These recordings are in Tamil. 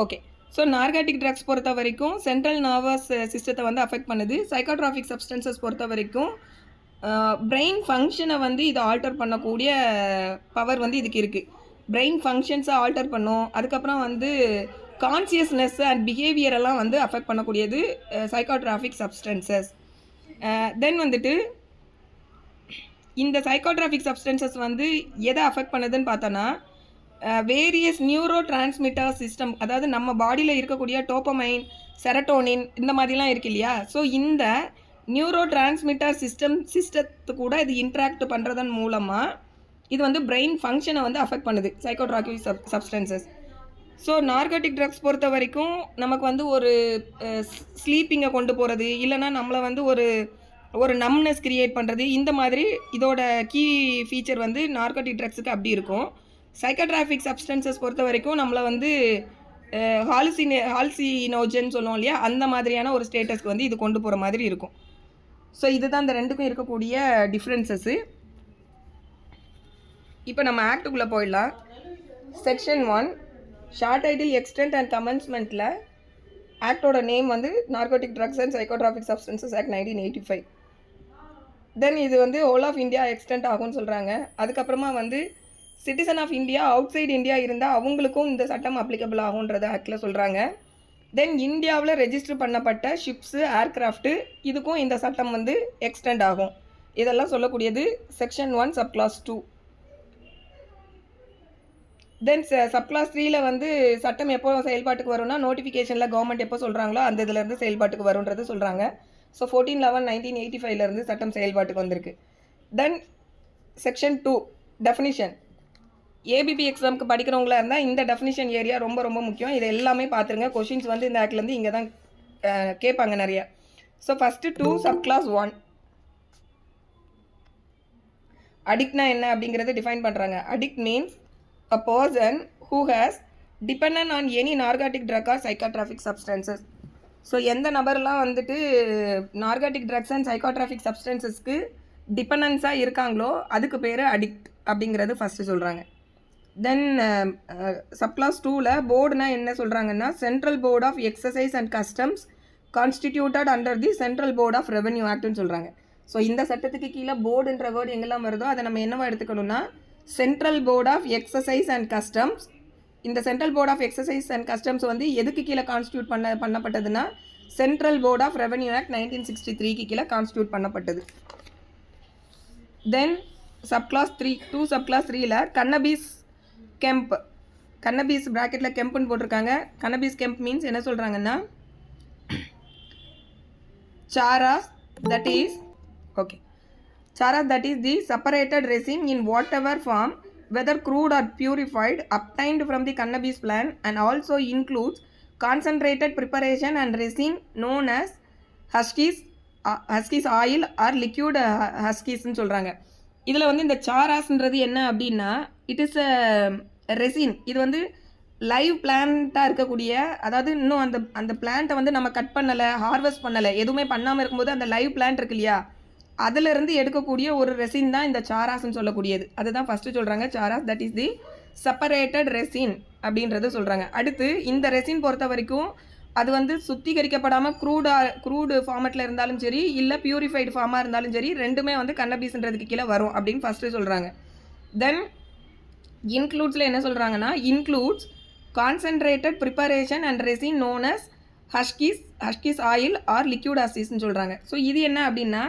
ஓகே. ஸோ நார்காட்டிக் ட்ரக்ஸ் பொறுத்த வரைக்கும் சென்ட்ரல் நர்வஸ் சிஸ்டத்தை வந்து அஃபெக்ட் பண்ணுது. சைக்கோட்ராபிக் சப்ஸ்டன்சஸ் பொறுத்த வரைக்கும் பிரெயின் ஃபங்க்ஷனை வந்து இதை ஆல்டர் பண்ணக்கூடிய பவர் வந்து இதுக்கு இருக்குது. பிரெயின் ஃபங்க்ஷன்ஸை ஆல்டர் பண்ணும். அதுக்கப்புறம் வந்து கான்சியஸ்னஸ் அண்ட் பிஹேவியரெல்லாம் வந்து அஃபெக்ட் பண்ணக்கூடியது சைக்கோட்ராபிக் சப்ஸ்டன்சஸ். தென் வந்துட்டு இந்த சைக்கோட்ராபிக் சப்ஸ்டன்சஸ் வந்து எதை அஃபெக்ட் பண்ணுதுன்னு பார்த்தோன்னா வேரியஸ் நியூரோ டிரான்ஸ்மிட்டர் சிஸ்டம், அதாவது நம்ம பாடியில் இருக்கக்கூடிய டோப்பமைன், செரட்டோனின் இந்த மாதிரிலாம் இருக்கு இல்லையா. ஸோ இந்த நியூரோ டிரான்ஸ்மிட்டர் சிஸ்டத்து கூட இது இன்ட்ராக்ட் பண்ணுறதன் மூலமாக இது வந்து பிரெயின் ஃபங்க்ஷனை வந்து அஃபெக்ட் பண்ணுது psychotropic substances. So narcotic drugs பொறுத்த வரைக்கும் நமக்கு வந்து ஒரு ஸ்லீப்பிங்கை கொண்டு போகிறது, இல்லைனா நம்மளை வந்து ஒரு நம்னஸ் கிரியேட் பண்ணுறது, இந்த மாதிரி இதோட கீ ஃபீச்சர் வந்து நார்காட்டிக் ட்ரக்ஸுக்கு அப்படி இருக்கும். சைக்கோட்ராபிக் சப்ஸ்டன்சஸ் பொறுத்த வரைக்கும் நம்மளை வந்து ஹால்சினோஜன் சொல்லுவோம் இல்லையா, அந்த மாதிரியான ஒரு ஸ்டேட்டஸ்க்கு வந்து இது கொண்டு போகிற மாதிரி இருக்கும். ஸோ இதுதான் இந்த ரெண்டுக்கும் இருக்கக்கூடிய டிஃப்ரென்சஸ்ஸு. இப்போ நம்ம ஆக்டுக்குள்ளே போயிடலாம். Section 1 short title extent and கமென்ஸ்மெண்ட்டில் ஆக்டோட நேம் வந்து narcotic drugs and psychotropic substances act 1985. Then இது வந்து ஹோல் ஆஃப் இந்தியா எக்ஸ்டென்ட் ஆகும்னு சொல்கிறாங்க. அதுக்கப்புறமா வந்து citizen of India outside India இருந்தால் அவங்களுக்கும் இந்த சட்டம் அப்ளிகபிள் ஆகுன்றத ஆக்டில் சொல்கிறாங்க. தென் இந்தியாவில் ரெஜிஸ்டர் பண்ணப்பட்ட ஷிப்ஸு, ஏர்க்ராஃப்ட்டு இதுக்கும் இந்த சட்டம் வந்து எக்ஸ்டெண்ட் ஆகும். இதெல்லாம் சொல்லக்கூடியது செக்ஷன் 1 சப்கிளாஸ் 2. தென் சப்கிளாஸ் 3ல வந்து சட்டம் எப்போ செயல்பாட்டுக்கு வரும்னா நோட்டிஃபிகேஷனில் கவர்மெண்ட் எப்போ சொல்கிறாங்களோ அந்த இதிலேருந்து செயல்பாட்டுக்கு வரும்ன்றது சொல்கிறாங்க. ஸோ 14/11/1985 சட்டம் செயல்பாட்டுக்கு வந்திருக்கு. தென் செக்ஷன் 2 டெஃபினிஷன். ஏபிபி எக்ஸாமுக்கு படிக்கிறவங்களா இருந்தால் இந்த டெஃபினிஷன் ஏரியா ரொம்ப ரொம்ப முக்கியம். இது எல்லாமே பார்த்துருங்க. கொஷின்ஸ் வந்து இந்த ஆக்ட்லேருந்து இங்கே தான் கேட்பாங்க நிறையா. ஸோ ஃபஸ்ட்டு 2 சப்கிளாஸ் 1 அடிக்ட்னா என்ன அப்படிங்கிறத டிஃபைன் பண்ணுறாங்க. Addict means a person who has dependent on any narcotic drug or psychotropic substances. So எந்த நபர்லாம் வந்துட்டு நார்காட்டிக் ட்ரக்ஸ் அண்ட் சைக்கோட்ராபிக் சப்ஸ்டன்சஸ்க்கு டிபெண்டன்ஸாக இருக்காங்களோ அதுக்கு பேர் அடிக்ட் அப்படிங்கிறது ஃபஸ்ட்டு சொல்கிறாங்க. தென் சப்கிளாஸ் 2ல் போர்டுனா என்ன சொல்கிறாங்கன்னா central board of excise and customs constituted under the central board of revenue ஆக்ட்னு சொல்கிறாங்க. ஸோ இந்த சட்டத்துக்கு கீழே போர்டுன்ற வேர்டு எங்கெல்லாம் வருதோ அதை நம்ம என்னவா எடுத்துக்கணும்னா central board of excise and customs. இந்த central board of excise and customs வந்து எதுக்கு கீழே கான்ஸ்டியூட் பண்ணப்பட்டதுன்னா central board of revenue act 1963க்கு கீழே கான்ஸ்டியூட் பண்ணப்பட்டது. தென் சப்கிளாஸ் 3 2 சப்கிளாஸ் 3ல் கன்னபீஸ் கெம்ப், கன்னபீஸ் ப்ராக்கெட்டில் கெம்ப்னு போட்டிருக்காங்க. கன்னபீஸ் கெம்ப் மீன்ஸ் என்ன சொல்கிறாங்கன்னா charas that is okay charas that is the separated resin in whatever form whether crude or purified obtained from the cannabis plant and also includes concentrated preparation and resin known as huskies oil or liquid huskies னு சொல்கிறாங்க. இதில் வந்து இந்த சாராஸ்ன்றது என்ன அப்படின்னா இட் இஸ் ரெசின். இது வந்து லைவ் பிளான்ட்டாக இருக்கக்கூடிய, அதாவது இன்னும் அந்த பிளான்ட்டை வந்து நம்ம கட் பண்ணலை, ஹார்வெஸ்ட் பண்ணலை, எதுவுமே பண்ணாமல் இருக்கும்போது அந்த லைவ் பிளான்ட் இருக்கு இல்லையா, அதிலிருந்து எடுக்கக்கூடிய ஒரு ரெசின் தான் இந்த சாராஸ்ன்னு சொல்லக்கூடியது. அதுதான் ஃபஸ்ட்டு சொல்கிறாங்க charas that is the separated resin சொல்கிறாங்க. அடுத்து இந்த ரெசின் பொறுத்த வரைக்கும் அது வந்து சுத்திகரிக்கப்படாமல் க்ரூடு ஃபார்மேட்டில் இருந்தாலும் சரி, இல்லை பியூரிஃபைடு ஃபார்மாக இருந்தாலும் சரி, ரெண்டுமே வந்து கன்னபீஸ்ன்றதுக்கு கீழே வரும் அப்படின்னு ஃபஸ்ட்டு சொல்கிறாங்க. தென் இன்க்ளூட்ஸில் என்ன சொல்கிறாங்கன்னா includes concentrated preparation and resin known as ஹஸ்கிஸ் ஆயில் ஆர் லிக்யூட் ஹஸ்கிஸ்ன்னு சொல்கிறாங்க. ஸோ இது என்ன அப்படின்னா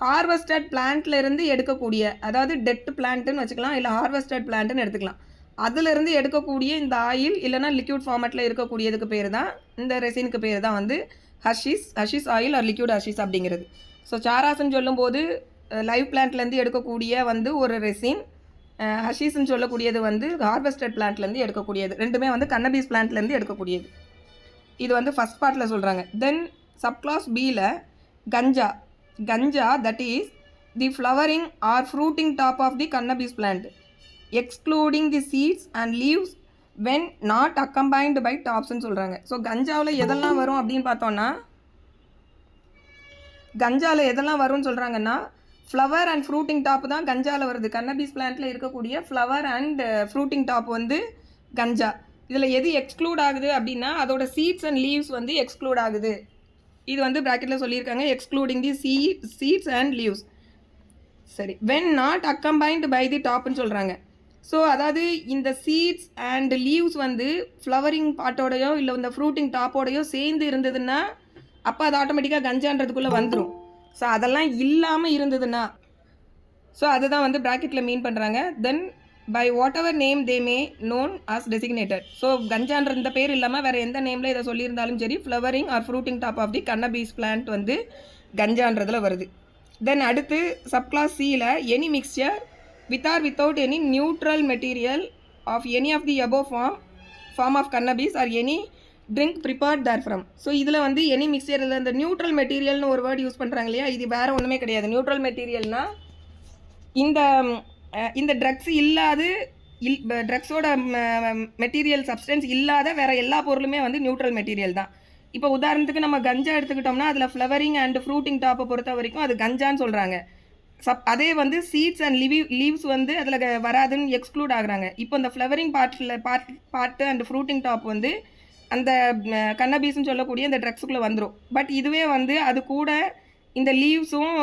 ஹார்வெஸ்டட் பிளான்ட்லேருந்து எடுக்கக்கூடிய, அதாவது டெட் பிளான்ட்டுன்னு வச்சுக்கலாம், இல்லை ஹார்வெஸ்டட் பிளான்ட்டுன்னு எடுத்துக்கலாம், அதிலிருந்து எடுக்கக்கூடிய இந்த ஆயில் இல்லைனா லிக்யூட் ஃபார்மேட்டில் இருக்கக்கூடியதுக்கு பேர் தான், இந்த ரெசினுக்கு பேர் தான் வந்து ஹஷிஸ் ஆயில் ஆர் லிக்யூட் ஹஷிஸ் அப்படிங்கிறது. ஸோ சாராஸ்ன்னு சொல்லும்போது லைவ் பிளான்ட்லேருந்து எடுக்கக்கூடிய வந்து ஒரு ரெசின், ஹஷிஸ்ன்னு சொல்லக்கூடியது வந்து ஹார்வெஸ்டட் பிளான்ட்லேருந்து எடுக்கக்கூடியது, ரெண்டுமே வந்து கன்னபீஸ் பிளான்ட்லேருந்து எடுக்கக்கூடியது. இது வந்து ஃபஸ்ட் பார்ட்டில் சொல்கிறாங்க. தென் சப்கிளாஸ் பியில் ganja that is the flowering or fruiting top of the cannabis plant excluding the seeds and leaves when not accompanied by tops ன்னு சொல்கிறாங்க. ஸோ கஞ்சாவில் எதெல்லாம் வரும் அப்படின்னு பார்த்தோன்னா கஞ்சாவில் எதெல்லாம் வரும்னு சொல்கிறாங்கன்னா ஃப்ளவர் அண்ட் ஃப்ரூட்டிங் டாப் தான் கஞ்சாவில் வருது. கன்னபீஸ் பிளான்ட்டில் இருக்கக்கூடிய ஃப்ளவர் அண்ட் ஃப்ரூட்டிங் டாப் வந்து கஞ்சா. இதில் எது எக்ஸ்க்ளூட் ஆகுது அப்படின்னா அதோட சீட்ஸ் அண்ட் லீவ்ஸ் வந்து எக்ஸ்க்ளூட் ஆகுது. இது வந்து ப்ராக்கெட்டில் சொல்லியிருக்காங்க, excluding the seeds and leaves. சரி, when not accompanied by the டாப்னு சொல்கிறாங்க. ஸோ அதாவது இந்த சீட்ஸ் அண்ட் லீவ்ஸ் வந்து ஃப்ளவரிங் பார்ட்டோடையோ இல்லை இந்த ஃப்ரூட்டிங் டாப்போடையோ சேர்ந்து இருந்ததுன்னா அப்போ அது ஆட்டோமேட்டிக்காக கஞ்சான்றதுக்குள்ளே வந்துடும். ஸோ அதெல்லாம் இல்லாமல் இருந்ததுன்னா, ஸோ அதுதான் வந்து ப்ராக்கெட்டில் மீன் பண்ணுறாங்க. Then by whatever name they may known as designated. So கஞ்சான்ற இந்த பேர் இல்லாமல் வேறு எந்த நேமில் இதை சொல்லியிருந்தாலும் சரி, flowering or fruiting top of the cannabis plant வந்து கஞ்சான்றதில் வருது. தென் அடுத்து சப்கிளாஸ் சியில் any mixture with or without any neutral material of any of the above form of cannabis or any drink prepared therefrom. So இதில் வந்து எனி மிக்சரில் இந்த நியூட்ரல் மெட்டீரியல்னு ஒரு வேர்டு யூஸ் பண்ணுறாங்க இல்லையா, இது வேறு ஒன்றுமே கிடையாது. நியூட்ரல் மெட்டீரியல்னால் இந்த ட்ரக்ஸ் இல்லாது ட்ரக்ஸோட மெட்டீரியல் சப்ஸ்டன்ஸ் இல்லாத வேறு எல்லா பொருளுமே வந்து நியூட்ரல் மெட்டீரியல் தான். இப்போ உதாரணத்துக்கு நம்ம கஞ்சா எடுத்துக்கிட்டோம்னா அதில் ஃப்ளவரிங் அண்ட் ஃப்ரூட்டிங் டாப்பை பொறுத்த வரைக்கும் அது கஞ்சான்னு சொல்கிறாங்க. அதே வந்து சீட்ஸ் அண்ட் லீவ்ஸ் வந்து அதில் வராதுன்னு எக்ஸ்க்ளூட் ஆகுறாங்க. இப்போ இந்த flowering part and fruiting top வந்து அந்த கன்னபீஸ்ன்னு சொல்லக்கூடிய இந்த ட்ரக்ஸுக்குள்ளே வந்துடும். பட் இதுவே வந்து அது கூட இந்த லீவ்ஸும்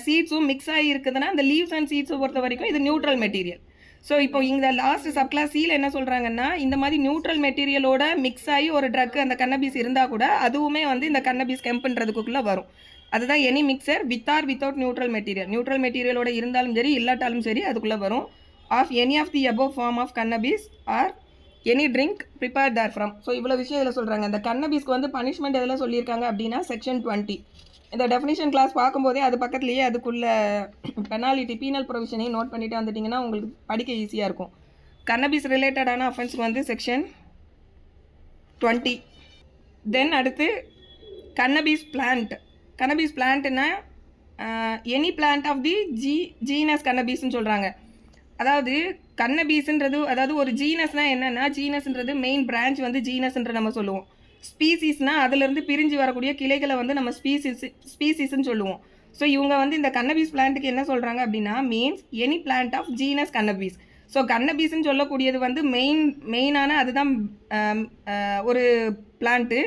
சீட்ஸும் மிக்ஸ் ஆகி இருக்குதுன்னா இந்த லீவ்ஸ் அண்ட் சீட்ஸை பொறுத்த வரைக்கும் இது நியூட்ரல் மெட்டீரியல். ஸோ இப்போ இந்த லாஸ்ட் சப்கிளாஸ் சியில் என்ன சொல்கிறாங்கன்னா, இந்த மாதிரி நியூட்ரல் மெட்டீரியலோட மிக்ஸ் ஆகி ஒரு ட்ரக் அந்த கன்னபீஸ் இருந்தால் கூட அதுவுமே வந்து இந்த கன்னபீஸ் கெம்புன்றதுக்குள்ளே வரும். அதுதான் any mixture with or without neutral material. Neutral மெட்டீரியலோட இருந்தாலும் சரி இல்லாட்டாலும் சரி அதுக்குள்ளே வரும். Of any of the above form of cannabis or any drink prepare therefrom. So இவ்வளோ விஷயம் இதில் சொல்கிறாங்க. இந்த கன்னபீஸ்க்கு வந்து பனிஷ்மெண்ட் எதெல்லாம் சொல்லியிருக்காங்க அப்படின்னா செக்ஷன் 20. இந்த டெஃபினிஷன் கிளாஸ் பார்க்கும்போதே அது பக்கத்துலேயே அதுக்குள்ள பெனாலிட்டி பீனல் ப்ரொவிஷனையும் நோட் பண்ணிட்டு வந்துட்டிங்கன்னா உங்களுக்கு படிக்க ஈஸியாக இருக்கும். கன்னபீஸ் ரிலேட்டடான அஃபென்ஸ்க்கு வந்து செக்ஷன் 20. தென் அடுத்து கன்னபீஸ் பிளான்ட். கன்னபீஸ் பிளான்ட்னா any plant of the genus கன்னபீஸ்ன்னு சொல்கிறாங்க. அதாவது கன்னபீஸ்ன்றது அதாவது ஒரு ஜீனஸ்னால் என்னென்னா, ஜீனஸ்ன்றது மெயின் பிரான்ச் வந்து ஜீனஸ்ன்ற நம்ம சொல்லுவோம். ஸ்பீசிஸ்னால் அதிலிருந்து பிரிஞ்சு வரக்கூடிய கிளைகளை வந்து நம்ம ஸ்பீசிஸ்ன்னு சொல்லுவோம். ஸோ இவங்க வந்து இந்த கன்னபீஸ் பிளான்ட்டுக்கு என்ன சொல்கிறாங்க அப்படின்னா means any plant of genus cannabis. So கன்னபீஸ்ன்னு சொல்லக்கூடியது வந்து மெயினான அதுதான் ஒரு பிளான்ட்டு.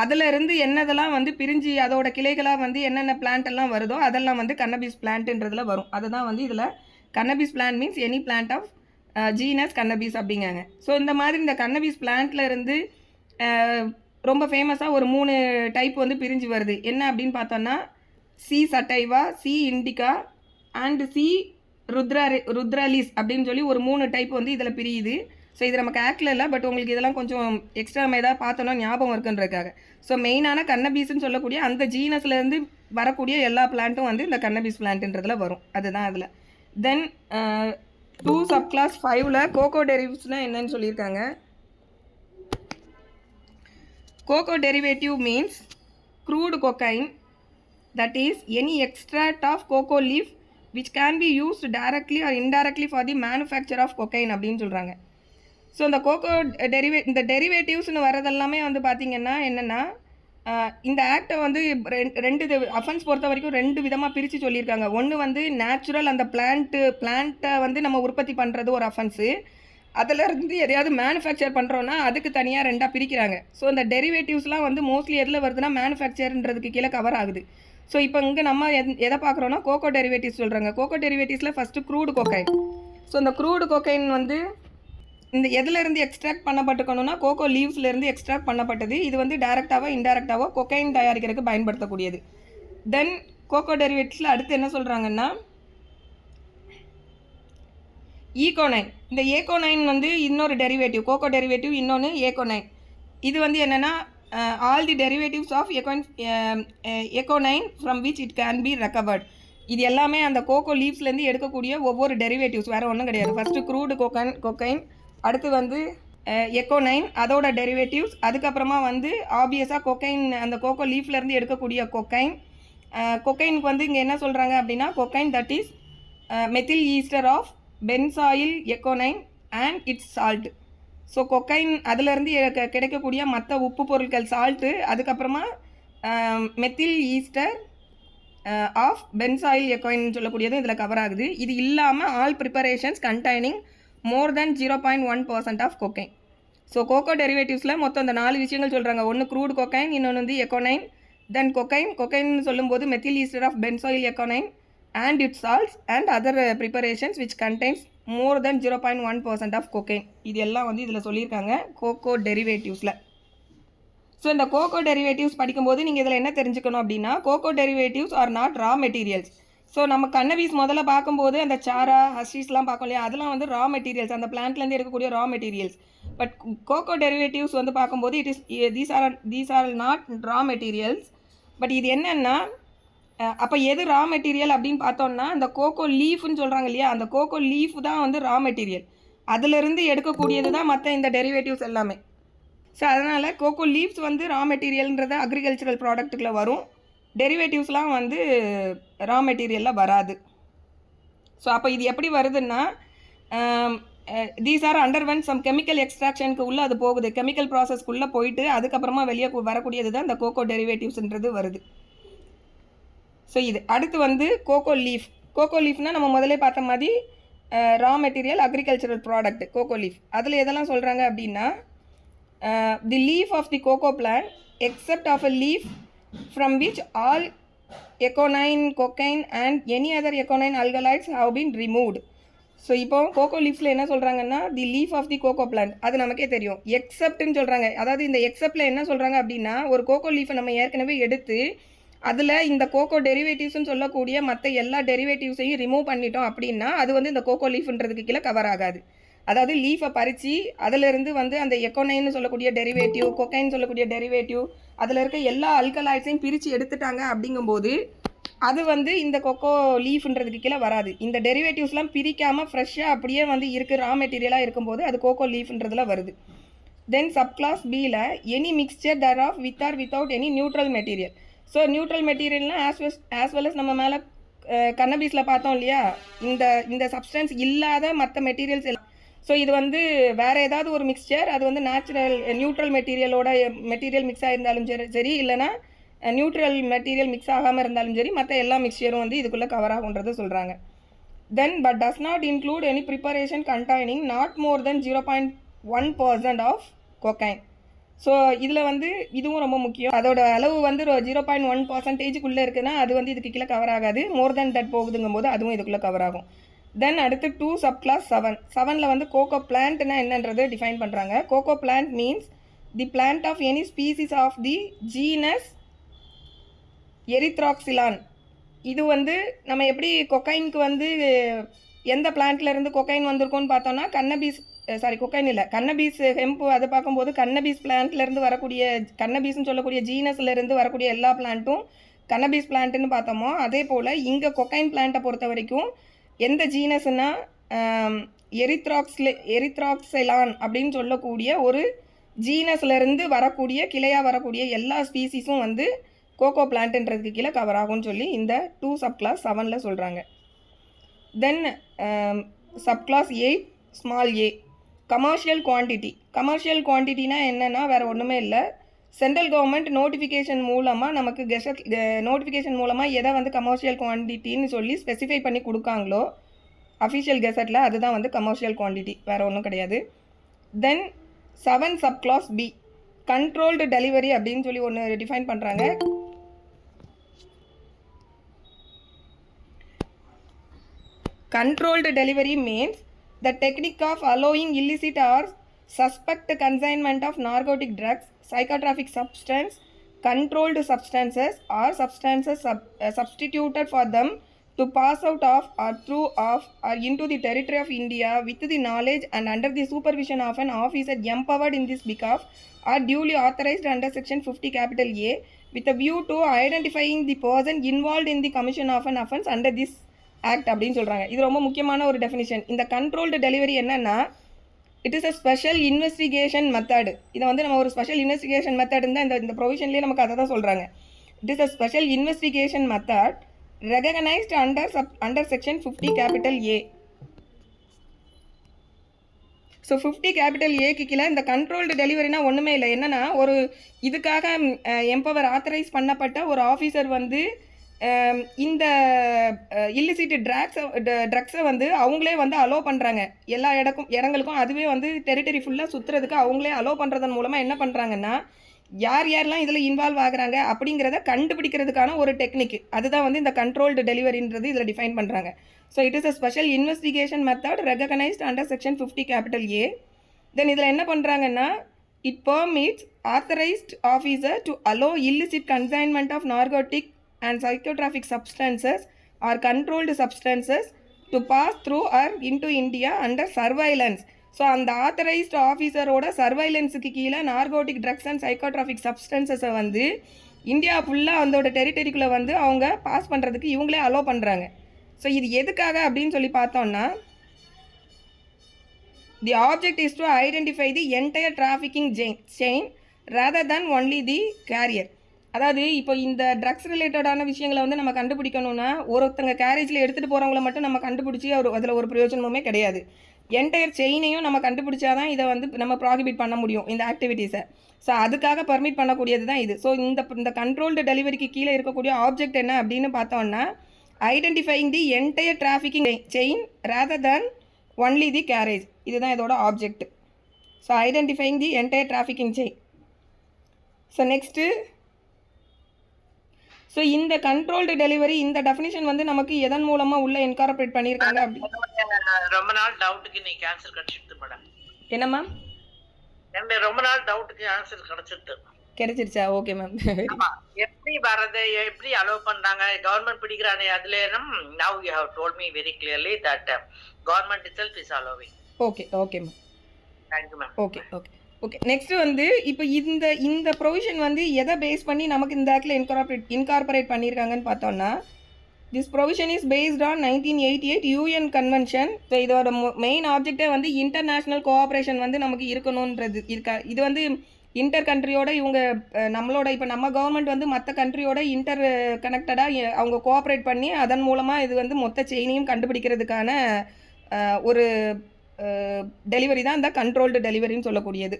அதிலிருந்து என்னதெல்லாம் வந்து பிரிஞ்சு அதோட கிளைகளாக வந்து என்னென்ன பிளான்ட் எல்லாம் வருதோ அதெல்லாம் வந்து கன்னபீஸ் பிளான்ட்டுன்றதுல வரும். அதுதான் வந்து இதில் cannabis plant means any plant of genus cannabis அப்படிங்காங்க. ஸோ இந்த மாதிரி இந்த கன்னபீஸ் பிளான்ட்டில் இருந்து ரொம்ப ஃபேமஸாக ஒரு 3 டைப் வந்து பிரிஞ்சு வருது. என்ன அப்படின்னு பார்த்தோன்னா C sativa, C indica and C ruderalis அப்படின்னு சொல்லி ஒரு 3 டைப் வந்து இதில் பிரியுது. ஸோ இது நமக்கு ஆக்டில் இல்லை, பட் உங்களுக்கு இதெல்லாம் கொஞ்சம் எக்ஸ்ட்ரா நம்ம ஏதாவது பார்த்தோன்னா ஞாபகம் இருக்குன்றதுக்காக. ஸோ மெயினான கன்னபீஸ்ன்னு சொல்லக்கூடிய அந்த ஜீனஸ்லேருந்து வரக்கூடிய எல்லா பிளான்ட்டும் வந்து இந்த கன்னபீஸ் பிளான்ட்டுன்றதுல வரும். அதுதான் அதில். தென் 2 சப்கிளாஸ் 5ல் கோகோ டெரிவேட்டிவ்ஸ்னால் என்னன்னு சொல்லியிருக்காங்க. Coca derivative means crude cocaine, that is any extract of cocoa leaf which can be used directly or indirectly for the manufacture of cocaine அப்படின்னு சொல்கிறாங்க. ஸோ இந்த கோகோ இந்த டெரிவேட்டிவ்ஸ்னு வரதெல்லாமே வந்து பார்த்திங்கன்னா என்னென்னா, இந்த ஆக்டை வந்து ரெண்டு அஃபென்ஸ் பொறுத்த வரைக்கும் 2 விதமாக பிரித்து சொல்லியிருக்காங்க. ஒன்று வந்து நேச்சுரல் அந்த பிளான்ட்டை வந்து நம்ம உற்பத்தி பண்ணுறது ஒரு அஃபென்ஸு. அதிலிருந்து எதையாவது மேனுஃபேக்சர் பண்ணுறோன்னா அதுக்கு தனியாக 2ஆக பிரிக்கிறாங்க. ஸோ இந்த டெரிவேட்டிவ்ஸ்லாம் வந்து மோஸ்ட்லி எதில் வருதுன்னா மேனுஃபேக்சர்ன்றதுக்கு கீழே கவர் ஆகுது. ஸோ இப்போ இங்கே நம்ம எதை பார்க்குறோன்னா கோகோ டெரிவேட்டிவ்ஸ் சொல்கிறாங்க. கோகோ டெரிவேட்டிவ்ஸில் ஃபஸ்ட்டு க்ரூடு கோகைன். ஸோ இந்த க்ரூடு கோகைன் வந்து இந்த எதுலேருந்து எக்ஸ்ட்ராக்ட் பண்ணப்பட்டுக்கணும்னா கோகோ லீவ்ஸ்லேருந்து எக்ஸ்ட்ராக்ட் பண்ணப்பட்டது. இது வந்து டைரெக்டாகவோ இன்டைரக்டாகவோ கொக்கைன் தயாரிக்கிறதுக்கு பயன்படுத்தக்கூடியது. தென் கோகோ டெரிவேட்டிவ்ஸில் அடுத்து என்ன சொல்கிறாங்கன்னா ஈகோனைன். இந்த ஏகோனைன் வந்து இன்னொரு டெரிவேட்டிவ், கோகோ டெரிவேட்டிவ் இன்னொன்று ஏகோனைன். இது வந்து என்னென்னா all the derivatives of ecgonine from which it can be recovered. இது எல்லாமே அந்த கோகோ லீவ்ஸ்லேருந்து எடுக்கக்கூடிய ஒவ்வொரு டெரிவேட்டிவ்ஸ், வேறு ஒன்றும் கிடையாது. ஃபஸ்ட்டு க்ரூடு கொக்கைன், அடுத்து வந்து எக்கோனைன் அதோட டெரிவேட்டிவ்ஸ், அதுக்கப்புறமா வந்து ஆப்வியஸாக கொக்கைன் அந்த கோகோ லீஃப்லேருந்து எடுக்கக்கூடிய கொக்கைனுக்கு வந்து இங்கே என்ன சொல்கிறாங்க அப்படின்னா cocaine that is methyl ester of benzoyl ecgonine and its salt. So cocaine அதிலேருந்து கிடைக்கக்கூடிய மற்ற உப்பு பொருட்கள் சால்ட்டு, அதுக்கப்புறமா methyl ester of benzoyl ecgonine சொல்லக்கூடியது இதில் கவர் ஆகுது. இது இல்லாமல் all preparations containing more than 0.1% of cocaine. So coca டெரிவேட்டிவ்ஸில் மொத்தம் இந்த 4 விஷயங்கள் சொல்கிறாங்க. ஒன்று க்ரூட் கொக்கைன், இன்னொன்று வந்து எக்கோனைன், தென் கொக்கைன் சொல்லும்போது methyl ester of benzoyl ecgonine and its salts and other preparations which contains more than 0.1% of cocaine. இது எல்லாம் வந்து இதில் சொல்லியிருக்காங்க கோகோ டெரிவேட்டிவ்ஸில். ஸோ இந்த கோகோ டெரிவேட்டிவ்ஸ் படிக்கும்போது நீங்கள் இதில் என்ன தெரிஞ்சுக்கணும் அப்படின்னா, coca derivatives are not raw materials. So நம்ம கன்னபீஸ் முதல்ல பார்க்கும்போது அந்த சாரா ஹஸ்டீஸ்லாம் பார்க்கோம் இல்லையா, அதெல்லாம் வந்து ரா மெட்டீரியல்ஸ், அந்த பிளான்ட்லேருந்து எடுக்கக்கூடிய raw materials. But coca derivatives வந்து பார்க்கும்போது these are not raw materials. But இது என்னென்னா, அப்போ எது ரா மெட்டீரியல் அப்படின்னு பார்த்தோம்னா, அந்த கோகோ லீஃப்னு சொல்கிறாங்க இல்லையா, அந்த கோகோ லீஃப் தான் வந்து ரா மெட்டீரியல். அதிலிருந்து எடுக்கக்கூடியது தான் மற்ற இந்த டெரிவேட்டிவ்ஸ் எல்லாமே. ஸோ அதனால் கோகோ லீவ்ஸ் வந்து ரா மெட்டீரியல்ன்றது அக்ரிகல்ச்சரல் ப்ராடக்ட்டுக்குள்ளே வரும். டெரிவேட்டிவ்ஸ்லாம் வந்து ரா மெட்டீரியலில் வராது. ஸோ அப்போ இது எப்படி வருதுன்னா, these are underwent some chemical எக்ஸ்ட்ராக்ஷனுக்கு உள்ளே அது போகுது, கெமிக்கல் ப்ராசஸ்க்குள்ளே போயிட்டு அதுக்கப்புறமா வெளியே வரக்கூடியது தான் இந்த கோகோ டெரிவேட்டிவ்ஸ்ன்றது வருது. ஸோ இது அடுத்து வந்து கோகோ லீஃப். கோகோ லீஃப்னால் நம்ம முதலே பார்த்த மாதிரி raw material agricultural product coca leaf. அதில் எதெல்லாம் சொல்கிறாங்க அப்படின்னா, the leaf of the coca plant except of a leaf from which all econine, cocaine and any other econine alkaloids have been removed. So இப்போ கோகோ லீஃப்ஸில் என்ன சொல்கிறாங்கன்னா, the leaf of the coca plant, அது நமக்கே தெரியும். எக்ஸப்ட்னு சொல்கிறாங்க. அதாவது இந்த எக்ஸப்டில் என்ன சொல்கிறாங்க அப்படின்னா, ஒரு கோகோ லீஃபை நம்ம ஏற்கனவே எடுத்து அதில் இந்த கோகோ டெரிவேட்டிவ்ஸ்னு சொல்லக்கூடிய மற்ற எல்லா டெரிவேட்டிவ்ஸையும் ரிமூவ் பண்ணிட்டோம் அப்படின்னா அது வந்து இந்த கோகோ லீஃப்ன்றதுக்கு கீழே கவர் ஆகாது. அதாவது லீஃபை பறித்து அதிலிருந்து வந்து அந்த எக்கோனைன்னு சொல்லக்கூடிய டெரிவேட்டிவ், கொக்கைன்னு சொல்லக்கூடிய டெரிவேட்டிவ், அதில் இருக்க எல்லா அல்கலாய்ட்ஸையும் பிரித்து எடுத்துட்டாங்க அப்படிங்கும்போது அது வந்து இந்த கொக்கோ லீஃப்ன்றதுக்கு கீழே வராது. இந்த டெரிவேட்டிவ்ஸ்லாம் பிரிக்காமல் ஃப்ரெஷ்ஷாக அப்படியே வந்து இருக்குது, ரா மெட்டீரியலாக இருக்கும்போது அது கோகோ லீஃப்ன்றதுல வருது. தென் சப்கிளாஸ் பியில் any mixture thereof with or without any neutral material. So neutral மெட்டீரியல்னால் ஆஸ் வெல் அஸ் நம்ம மேலே கன்னபீஸில் பார்த்தோம் இல்லையா, இந்த சப்ஸ்டன்ஸ் இல்லாத மற்ற மெட்டீரியல்ஸ் எல்லாம். ஸோ இது வந்து வேறு ஏதாவது ஒரு மிக்சர், அது வந்து நேச்சுரல் நியூட்ரல் மெட்டீரியல் மிக்ஸ் ஆகிருந்தாலும் சரி, இல்லைனா நியூட்ரல் மெட்டீரியல் மிக்ஸ் ஆகாமல் இருந்தாலும் சரி, மற்ற எல்லா மிக்சரும் வந்து இதுக்குள்ளே கவர் ஆகுன்றதை சொல்கிறாங்க. Then but does not include any preparation containing not more than 0.1% of cocaine. So இதில் வந்து இதுவும் ரொம்ப முக்கியம். அதோட அளவு வந்து 0.1%க்குள்ளே இருக்குன்னா அது வந்து இதுக்கு கீழே கவர் ஆகாது. மோர் தென் தட் போகுதுங்கும் போது அதுவும் இதுக்குள்ளே கவர் ஆகும். தென் அடுத்து 2 சப்கிளாஸ் 7 வந்து கோகோ பிளான்ட்னா என்னன்றது டிஃபைன் பண்ணுறாங்க. Coca plant means the plant of any species of the genus Erythroxylon. இது வந்து நம்ம எப்படி கொக்கைனுக்கு வந்து எந்த பிளான்ட்லேருந்து கொக்கைன் வந்திருக்கோன்னு பார்த்தோன்னா கொக்கைன் இல்லை, கன்னபீஸ் ஹெம்ப். அதை பார்க்கும்போது கன்னபீஸ் பிளான்ட்லேருந்து வரக்கூடிய, கன்னபீஸ்ன்னு சொல்லக்கூடிய ஜீனஸ்லேருந்து வரக்கூடிய எல்லா பிளான்ட்டும் கன்னபீஸ் பிளான்ட்டுன்னு பார்த்தோமோ, அதே போல் இங்கே கொக்கைன் பிளான்ட்டை பொறுத்த வரைக்கும் எந்த ஜீனஸ்னா எரித்ராக்சைலான் அப்படின்னு சொல்லக்கூடிய ஒரு ஜீனஸ்லேருந்து வரக்கூடிய, கிளையாக வரக்கூடிய எல்லா ஸ்பீசிஸும் வந்து கோகோ பிளான்ட்ன்றதுக்கு கீழே கவர் ஆகும்னு சொல்லி இந்த 2 சப்கிளாஸ் 7 சொல்கிறாங்க. தென் சப்கிளாஸ் 8 ஸ்மால் ஏ கமர்ஷியல் குவான்டிட்டினா என்னென்னா வேறு ஒன்றுமே இல்லை. சென்ட்ரல் கவர்மெண்ட் நோட்டிஃபிகேஷன் மூலமாக நமக்கு நோட்டிஃபிகேஷன் மூலமாக எதை வந்து கமர்ஷியல் குவான்டிட்டின்னு சொல்லி ஸ்பெசிஃபை பண்ணி கொடுக்காங்களோ அஃபிஷியல் கெசட்டில், அதுதான் வந்து கமர்ஷியல் குவான்டிட்டி, வேறு ஒன்றும் கிடையாது. தென் 7 சப்கிளாஸ் பி கண்ட்ரோல்டு டெலிவரி அப்படின்னு சொல்லி ஒன்று டிஃபைன் பண்ணுறாங்க. Controlled delivery means the technique of allowing illicit or suspect consignment of narcotic drugs, psychotropic substance, controlled substances or substances substituted for them to pass out of or through of or into the territory of India with the knowledge and under the supervision of an officer empowered in this behalf or duly authorized under section 50 capital A with a view to identifying the person involved in the commission of an offense under this act அப்படின்னு சொல்கிறாங்க. இது ரொம்ப முக்கியமான ஒரு டெஃபினிஷன். இந்த கண்ட்ரோல்டு டெலிவரி என்னென்னா, it is a special investigation method. இதை வந்து நம்ம ஒரு ஸ்பெஷல் இன்வெஸ்டிகேஷன் மெத்தடுன்னு தான் இந்த ப்ரொவிஷன்லேயே நமக்கு அதை தான் சொல்கிறாங்க. It is a special investigation method recognised under section 50 capital A. So 50 capital ஏக்கு கீழே இந்த கண்ட்ரோல்டு டெலிவரினா ஒன்றுமே இல்லை. என்னென்னா, ஒரு இதுக்காக எம்பவர் ஆத்தரைஸ் பண்ணப்பட்ட ஒரு ஆஃபீஸர் வந்து இந்த இல்லிசிட் ட்ரக்ஸை வந்து அவங்களே வந்து அலோவ் பண்ணுறாங்க. எல்லா இடங்களுக்கும் அதுவே வந்து டெரிட்டரி ஃபுல்லாக சுற்றுறதுக்கு அவங்களே அலோவ் பண்ணுறதன் மூலமாக என்ன பண்ணுறாங்கன்னா, யார் யாரெல்லாம் இதில் இன்வால்வ் ஆகுறாங்க அப்படிங்கிறத கண்டுபிடிக்கிறதுக்கான ஒரு டெக்னிக். அதுதான் வந்து இந்த கண்ட்ரோல்டு டெலிவரின்றது இதில் டிஃபைன் பண்ணுறாங்க. So it is a special investigation method recognised under section 50A. தென் இதில் என்ன பண்ணுறாங்கன்னா, it permits authorized officer to allow illicit consignment of narcotic and psychotropic substances or controlled substances to pass through or into India under surveillance. So அந்த ஆத்தரைஸ்ட் ஆஃபீஸரோட சர்வைலன்ஸுக்கு கீழே நார்கோட்டிக் ட்ரக்ஸ் அண்ட் சைக்கோட்ராஃபிக் சப்ஸ்டன்சஸை வந்து இந்தியா ஃபுல்லாக அதோட டெரிட்டரிக்குள்ளே வந்து அவங்க பாஸ் பண்ணுறதுக்கு இவங்களே அலோவ் பண்ணுறாங்க. ஸோ இது எதுக்காக அப்படின்னு சொல்லி பார்த்தோம்னா, தி object is to identify the entire trafficking chain rather than only the carrier. அதாவது இப்போ இந்த ட்ரக்ஸ் ரிலேட்டடான விஷயங்களை வந்து நம்ம கண்டுபிடிக்கணும்னா, ஒருத்தங்க கேரேஜில் எடுத்துகிட்டு போகிறவங்கள மட்டும் நம்ம கண்டுபிடிச்சி அதில் ஒரு பிரயோஜனமுமே கிடையாது. என்டையர் செயினையும் நம்ம கண்டுபிடிச்சாதான் இதை வந்து நம்ம ப்ராஹிபிட் பண்ண முடியும் இந்த ஆக்டிவிட்டீஸை. ஸோ அதுக்காக பர்மிட் பண்ணக்கூடியது தான் இது. ஸோ இந்த கண்ட்ரோல்டு டெலிவரிக்கு கீழே இருக்கக்கூடிய ஆப்ஜெக்ட் என்ன அப்படின்னு பார்த்தோம்னா, identifying the entire trafficking chain rather than only the carriage. இதுதான் இதோட object. So identifying the entire trafficking chain. So next, so இந்த கண்ட்ரோல்டு டெலிவரி இந்த டெஃபினிஷன் வந்து நமக்கு எதன் மூலமாக உள்ள இன்கார்பரேட் பண்ணியிருக்காங்க அப்படின்னு ரொம்ப நாள் டவுட்டுக்கு நீ ஆன்சர் கிடைச்சிட்டு மேடம். என்ன மேம்? ரொம்ப நாள் டவுட்டுக்கு ஆன்சர் கிடைச்சிருச்சா? Okay ma'am. எப்படி வரது, எப்படி அலோவ் பண்றாங்க, கவர்மெண்ட் பிடிக்கிறானே அதுல now you have told me very clearly that government itself is allowing. Okay okay ma'am. Thank you ma'am. Okay okay okay. Next வந்து இப்போ இந்த ப்ரொவிஷன் வந்து எதை பேஸ் பண்ணி நமக்கு இந்த ஆக்டில் இன்கார்பரேட் பண்ணியிருக்காங்கன்னு பார்த்தோம்னா, this provision is based on 1988 UN convention. So இதோட மெயின் ஆப்ஜெக்டே வந்து இன்டர்நேஷ்னல் கோஆப்ரேஷன் வந்து நமக்கு இருக்கணுன்றது இது வந்து இன்டர் கண்ட்ரியோட இவங்க நம்மளோட இப்போ நம்ம கவர்மெண்ட் வந்து மற்ற கண்ட்ரியோட இன்டர் கனெக்டடாக அவங்க கோஆப்ரேட் பண்ணி அதன் மூலமாக இது வந்து மொத்த செயினையும் கண்டுபிடிக்கிறதுக்கான ஒரு டெலிவரி தான் இந்த கண்ட்ரோல்டு டெலிவரின்னு சொல்லக்கூடியது.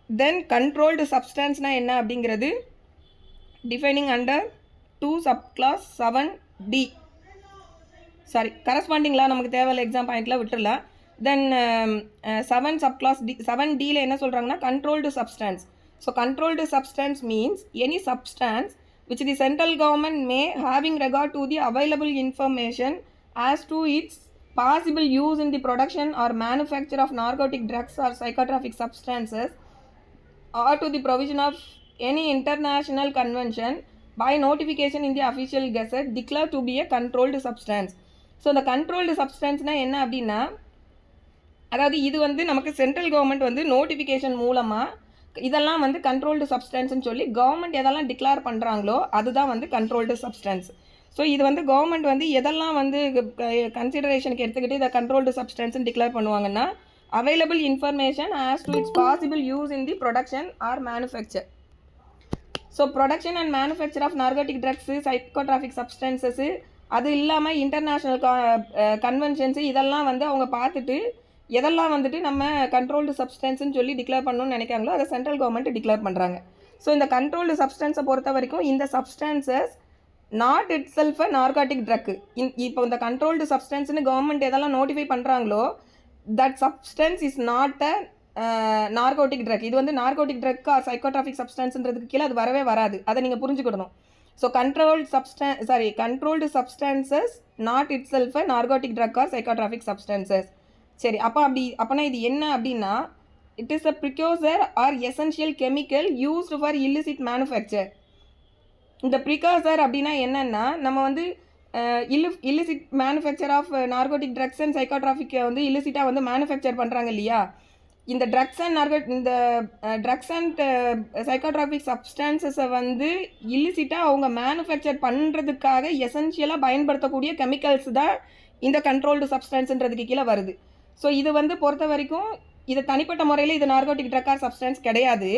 தென் கண்ட்ரோல்டு சப்ஸ்டான்ஸ்னால் என்ன அப்படிங்கிறது defining under 2 subclass 7D. Sorry, கரஸ்பாண்டிங்லாம் நமக்கு தேவையில்ல, எக்ஸாம் பாயிண்டில் விட்டுடலாம். தென் 7 subclass 7Dயில் என்ன சொல்கிறாங்கன்னா, controlled substance. So controlled substance means any substance which the central government may having regard to the available information as to its possible use in the production or manufacture of narcotic drugs or psychotropic substances or to the provision of any international convention by notification in the official gazette declared to be a controlled substance. So இந்த கண்ட்ரோல்டு சப்ஸ்டான்ஸ்னால் என்ன அப்படின்னா, அதாவது இது வந்து நமக்கு சென்ட்ரல் கவர்மெண்ட் வந்து நோட்டிஃபிகேஷன் மூலமாக இதெல்லாம் வந்து கண்ட்ரோல்டு சப்ஸ்டான்ஸ்னு சொல்லி கவர்மெண்ட் எதெல்லாம் டிக்ளேர் பண்ணுறாங்களோ அதுதான் வந்து கண்ட்ரோல்டு சப்ஸ்டான்ஸ். ஸோ இது வந்து கவர்மெண்ட் வந்து எதெல்லாம் வந்து கன்சிடரேஷனுக்கு எடுத்துக்கிட்டு இதை கண்ட்ரோல்டு சப்ஸ்டான்ஸ்னு டிக்ளேர் பண்ணுவாங்கன்னா, available information as to its possible use in the production or manufacture. So production and manufacture of narcotic drugs, psychotropic substances, அது இல்லாமல் இன்டர்நேஷ்னல் கன்வென்ஷன்ஸு இதெல்லாம் வந்து அவங்க பார்த்துட்டு எதெல்லாம் வந்துட்டு நம்ம கண்ட்ரோல்டு சப்ஸ்டன்ஸ்ன்னு சொல்லி டிக்ளேர் பண்ணணும்னு நினைக்காங்களோ அதை சென்ட்ரல் கவர்மெண்ட் டிக்ளேர் பண்ணுறாங்க. ஸோ இந்த கண்ட்ரோல்டு சப்ஸ்டன்ஸை பொறுத்த வரைக்கும் இந்த substances not itself a narcotic drug. இப்போ இந்த கண்ட்ரோல்டு சப்ஸ்டன்ஸ்னு கவர்மெண்ட் எதெல்லாம் நோட்டிஃபை பண்ணுறாங்களோ that substance is not a narcotic drug. இது வந்து நார்கோட்டிக் ட்ரக் ஆர் சைக்கோட்ராஃபிக் சப்ஸ்டன்ஸ்ன்றதுக்கு கீழே அது வரவே வராது. அதை நீங்கள் புரிஞ்சுக்கிடணும். So controlled substances not itself a narcotic drug or psychotropic substances. சரி, அப்போனா இது என்ன அப்படின்னா, it is a precursor or essential chemical used for illicit manufacture. இந்த ப்ரிகாசர் அப்படின்னா என்னென்னா, நம்ம வந்து illicit manufacture of narcotic drugs and சைக்கோட்ராஃபிக்கை வந்து இல்லிசிட்டாக வந்து மேனுஃபேக்சர் பண்ணுறாங்க இல்லையா, இந்த ட்ரக்ஸ் அண்ட் சைக்கோட்ராஃபிக் சப்ஸ்டான்சஸை வந்து இல்லிசிட்டாக அவங்க மேனுஃபேக்சர் பண்ணுறதுக்காக எசென்ஷியலாக பயன்படுத்தக்கூடிய கெமிக்கல்ஸ் தான் இந்த கண்ட்ரோல்டு சப்ஸ்டான்ஸ்ன்றதுக்கு கீழே வருது. ஸோ இது வந்து பொறுத்த வரைக்கும் இது தனிப்பட்ட முறையில் இது நார்கோட்டிக் ட்ரக் ஆர் சப்ஸ்டான்ஸ் கிடையாது.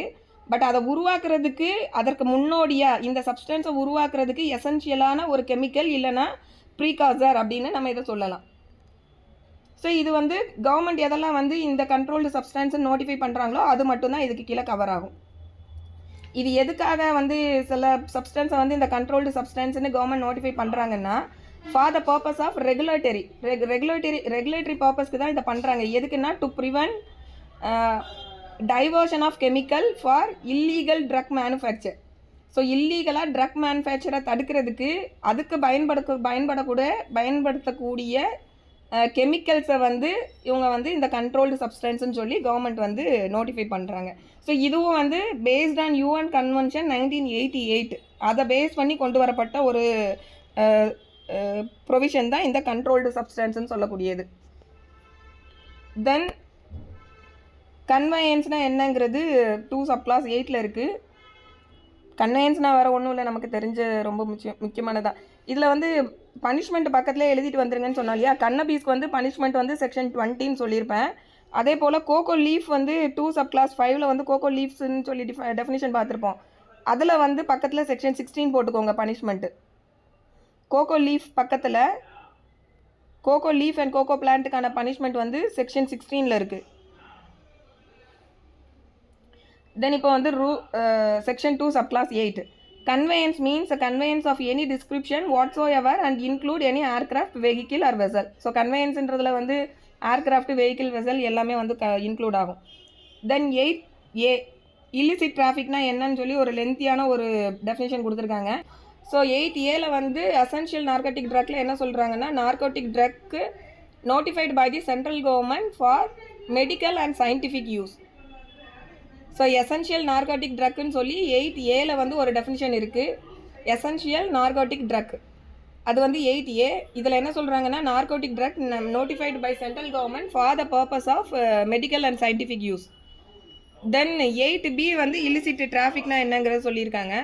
பட் அதை உருவாக்குறதுக்கு அதற்கு முன்னோடியாக இந்த சப்ஸ்டன்ஸை உருவாக்குறதுக்கு எசென்ஷியலான ஒரு கெமிக்கல் இல்லைனா ப்ரீகாசர் அப்படின்னு நம்ம இதை சொல்லலாம். ஸோ இது வந்து கவர்மெண்ட் எதெல்லாம் வந்து இந்த கண்ட்ரோல்டு சப்ஸ்டன்ஸை நோட்டிஃபை பண்ணுறாங்களோ அது மட்டும்தான் இதுக்கு கீழே கவர் ஆகும். இது எதுக்காக வந்து சில சப்ஸ்டன்ஸை வந்து இந்த கண்ட்ரோல்டு சப்ஸ்டன்ஸ்னு கவர்மெண்ட் நோட்டிஃபை பண்ணுறாங்கன்னா for the purpose of regulatory பர்பஸ்க்கு தான் இதை பண்ணுறாங்க. எதுக்குன்னா to prevent diversion of chemical for illegal drug manufacture. So இல்லீகலாக ட்ரக் மேனுஃபேக்சரை தடுக்கிறதுக்கு அதுக்கு பயன்படுத்தக்கூடிய கெமிக்கல்ஸை வந்து இவங்க வந்து இந்த கண்ட்ரோல்டு சப்ஸ்டன்ஸ்னு சொல்லி கவர்மெண்ட் வந்து நோட்டிஃபை பண்ணுறாங்க. ஸோ இதுவும் வந்து பேஸ்ட் ஆன் UN கன்வென்ஷன் 1988 அதை பேஸ் பண்ணி கொண்டு வரப்பட்ட ஒரு ப்ரொவிஷன் தான் இந்த கண்ட்ரோல்டு சப்ஸ்டன்ஸ்னு சொல்லக்கூடியது. தென் கன்வயன்ஸ்னால் என்னங்கிறது 2 சப்க்ளாஸ் 8ல் இருக்குது. கன்வயன்ஸ்னால் வேறு ஒன்றும் இல்லை, நமக்கு தெரிஞ்ச ரொம்ப முக்கியமானதான். இதில் வந்து பனிஷ்மெண்ட் பக்கத்துலேயே எழுதிட்டு வந்துருங்கன்னு சொன்னா இல்லையா, கன்னபீஸ்க்கு வந்து பனிஷ்மெண்ட் வந்து செக்ஷன் 20ன்னு சொல்லியிருப்பேன். அதே போல் கோகோ லீஃப் வந்து 2 சப்க்ளாஸ் 5ல் வந்து கோகோ லீஃப்ஸ்ன்னு சொல்லி டெஃபினிஷன் பார்த்துருப்போம். அதில் வந்து பக்கத்தில் செக்ஷன் 16 போட்டுக்கோங்க பனிஷ்மெண்ட்டு. கோகோ லீஃப் பக்கத்தில் கோகோ லீஃப் அண்ட் கோகோ பிளான்ட்டுக்கான பனிஷ்மெண்ட் வந்து செக்ஷன் 16ல் இருக்குது. தென் இப்போ வந்து section 2 subclass 8 conveyance means a conveyance of any description whatsoever and include any aircraft, vehicle or vessel. So கன்வேயன்ஸ்ன்றதுல வந்து ஏர்க்ராஃப்ட், வெஹிக்கிள், வெசல் எல்லாமே வந்து இன்க்ளூட் ஆகும். தென் 8A illicit trafficனா என்னன்னு சொல்லி ஒரு லென்த்தியான ஒரு டெஃபினேஷன் கொடுத்துருக்காங்க. ஸோ 8Aல வந்து அசென்ஷியல் நார்கோட்டிக் ட்ரக்கில் என்ன சொல்கிறாங்கன்னா, narcotic drug notified by the central government for medical and scientific use. So essential narcotic ட்ரக்குன்னு சொல்லி 8Aல வந்து ஒரு டெஃபினிஷன் இருக்குது. எசென்ஷியல் நார்கோட்டிக் ட்ரக் அது வந்து 8A. இதில் என்ன சொல்கிறாங்கன்னா, narcotic drug notified by central government for the purpose of medical and scientific use. Then 8B வந்து இல்லிசிட் டிராஃபிக்னா என்னங்கிறத சொல்லியிருக்காங்க.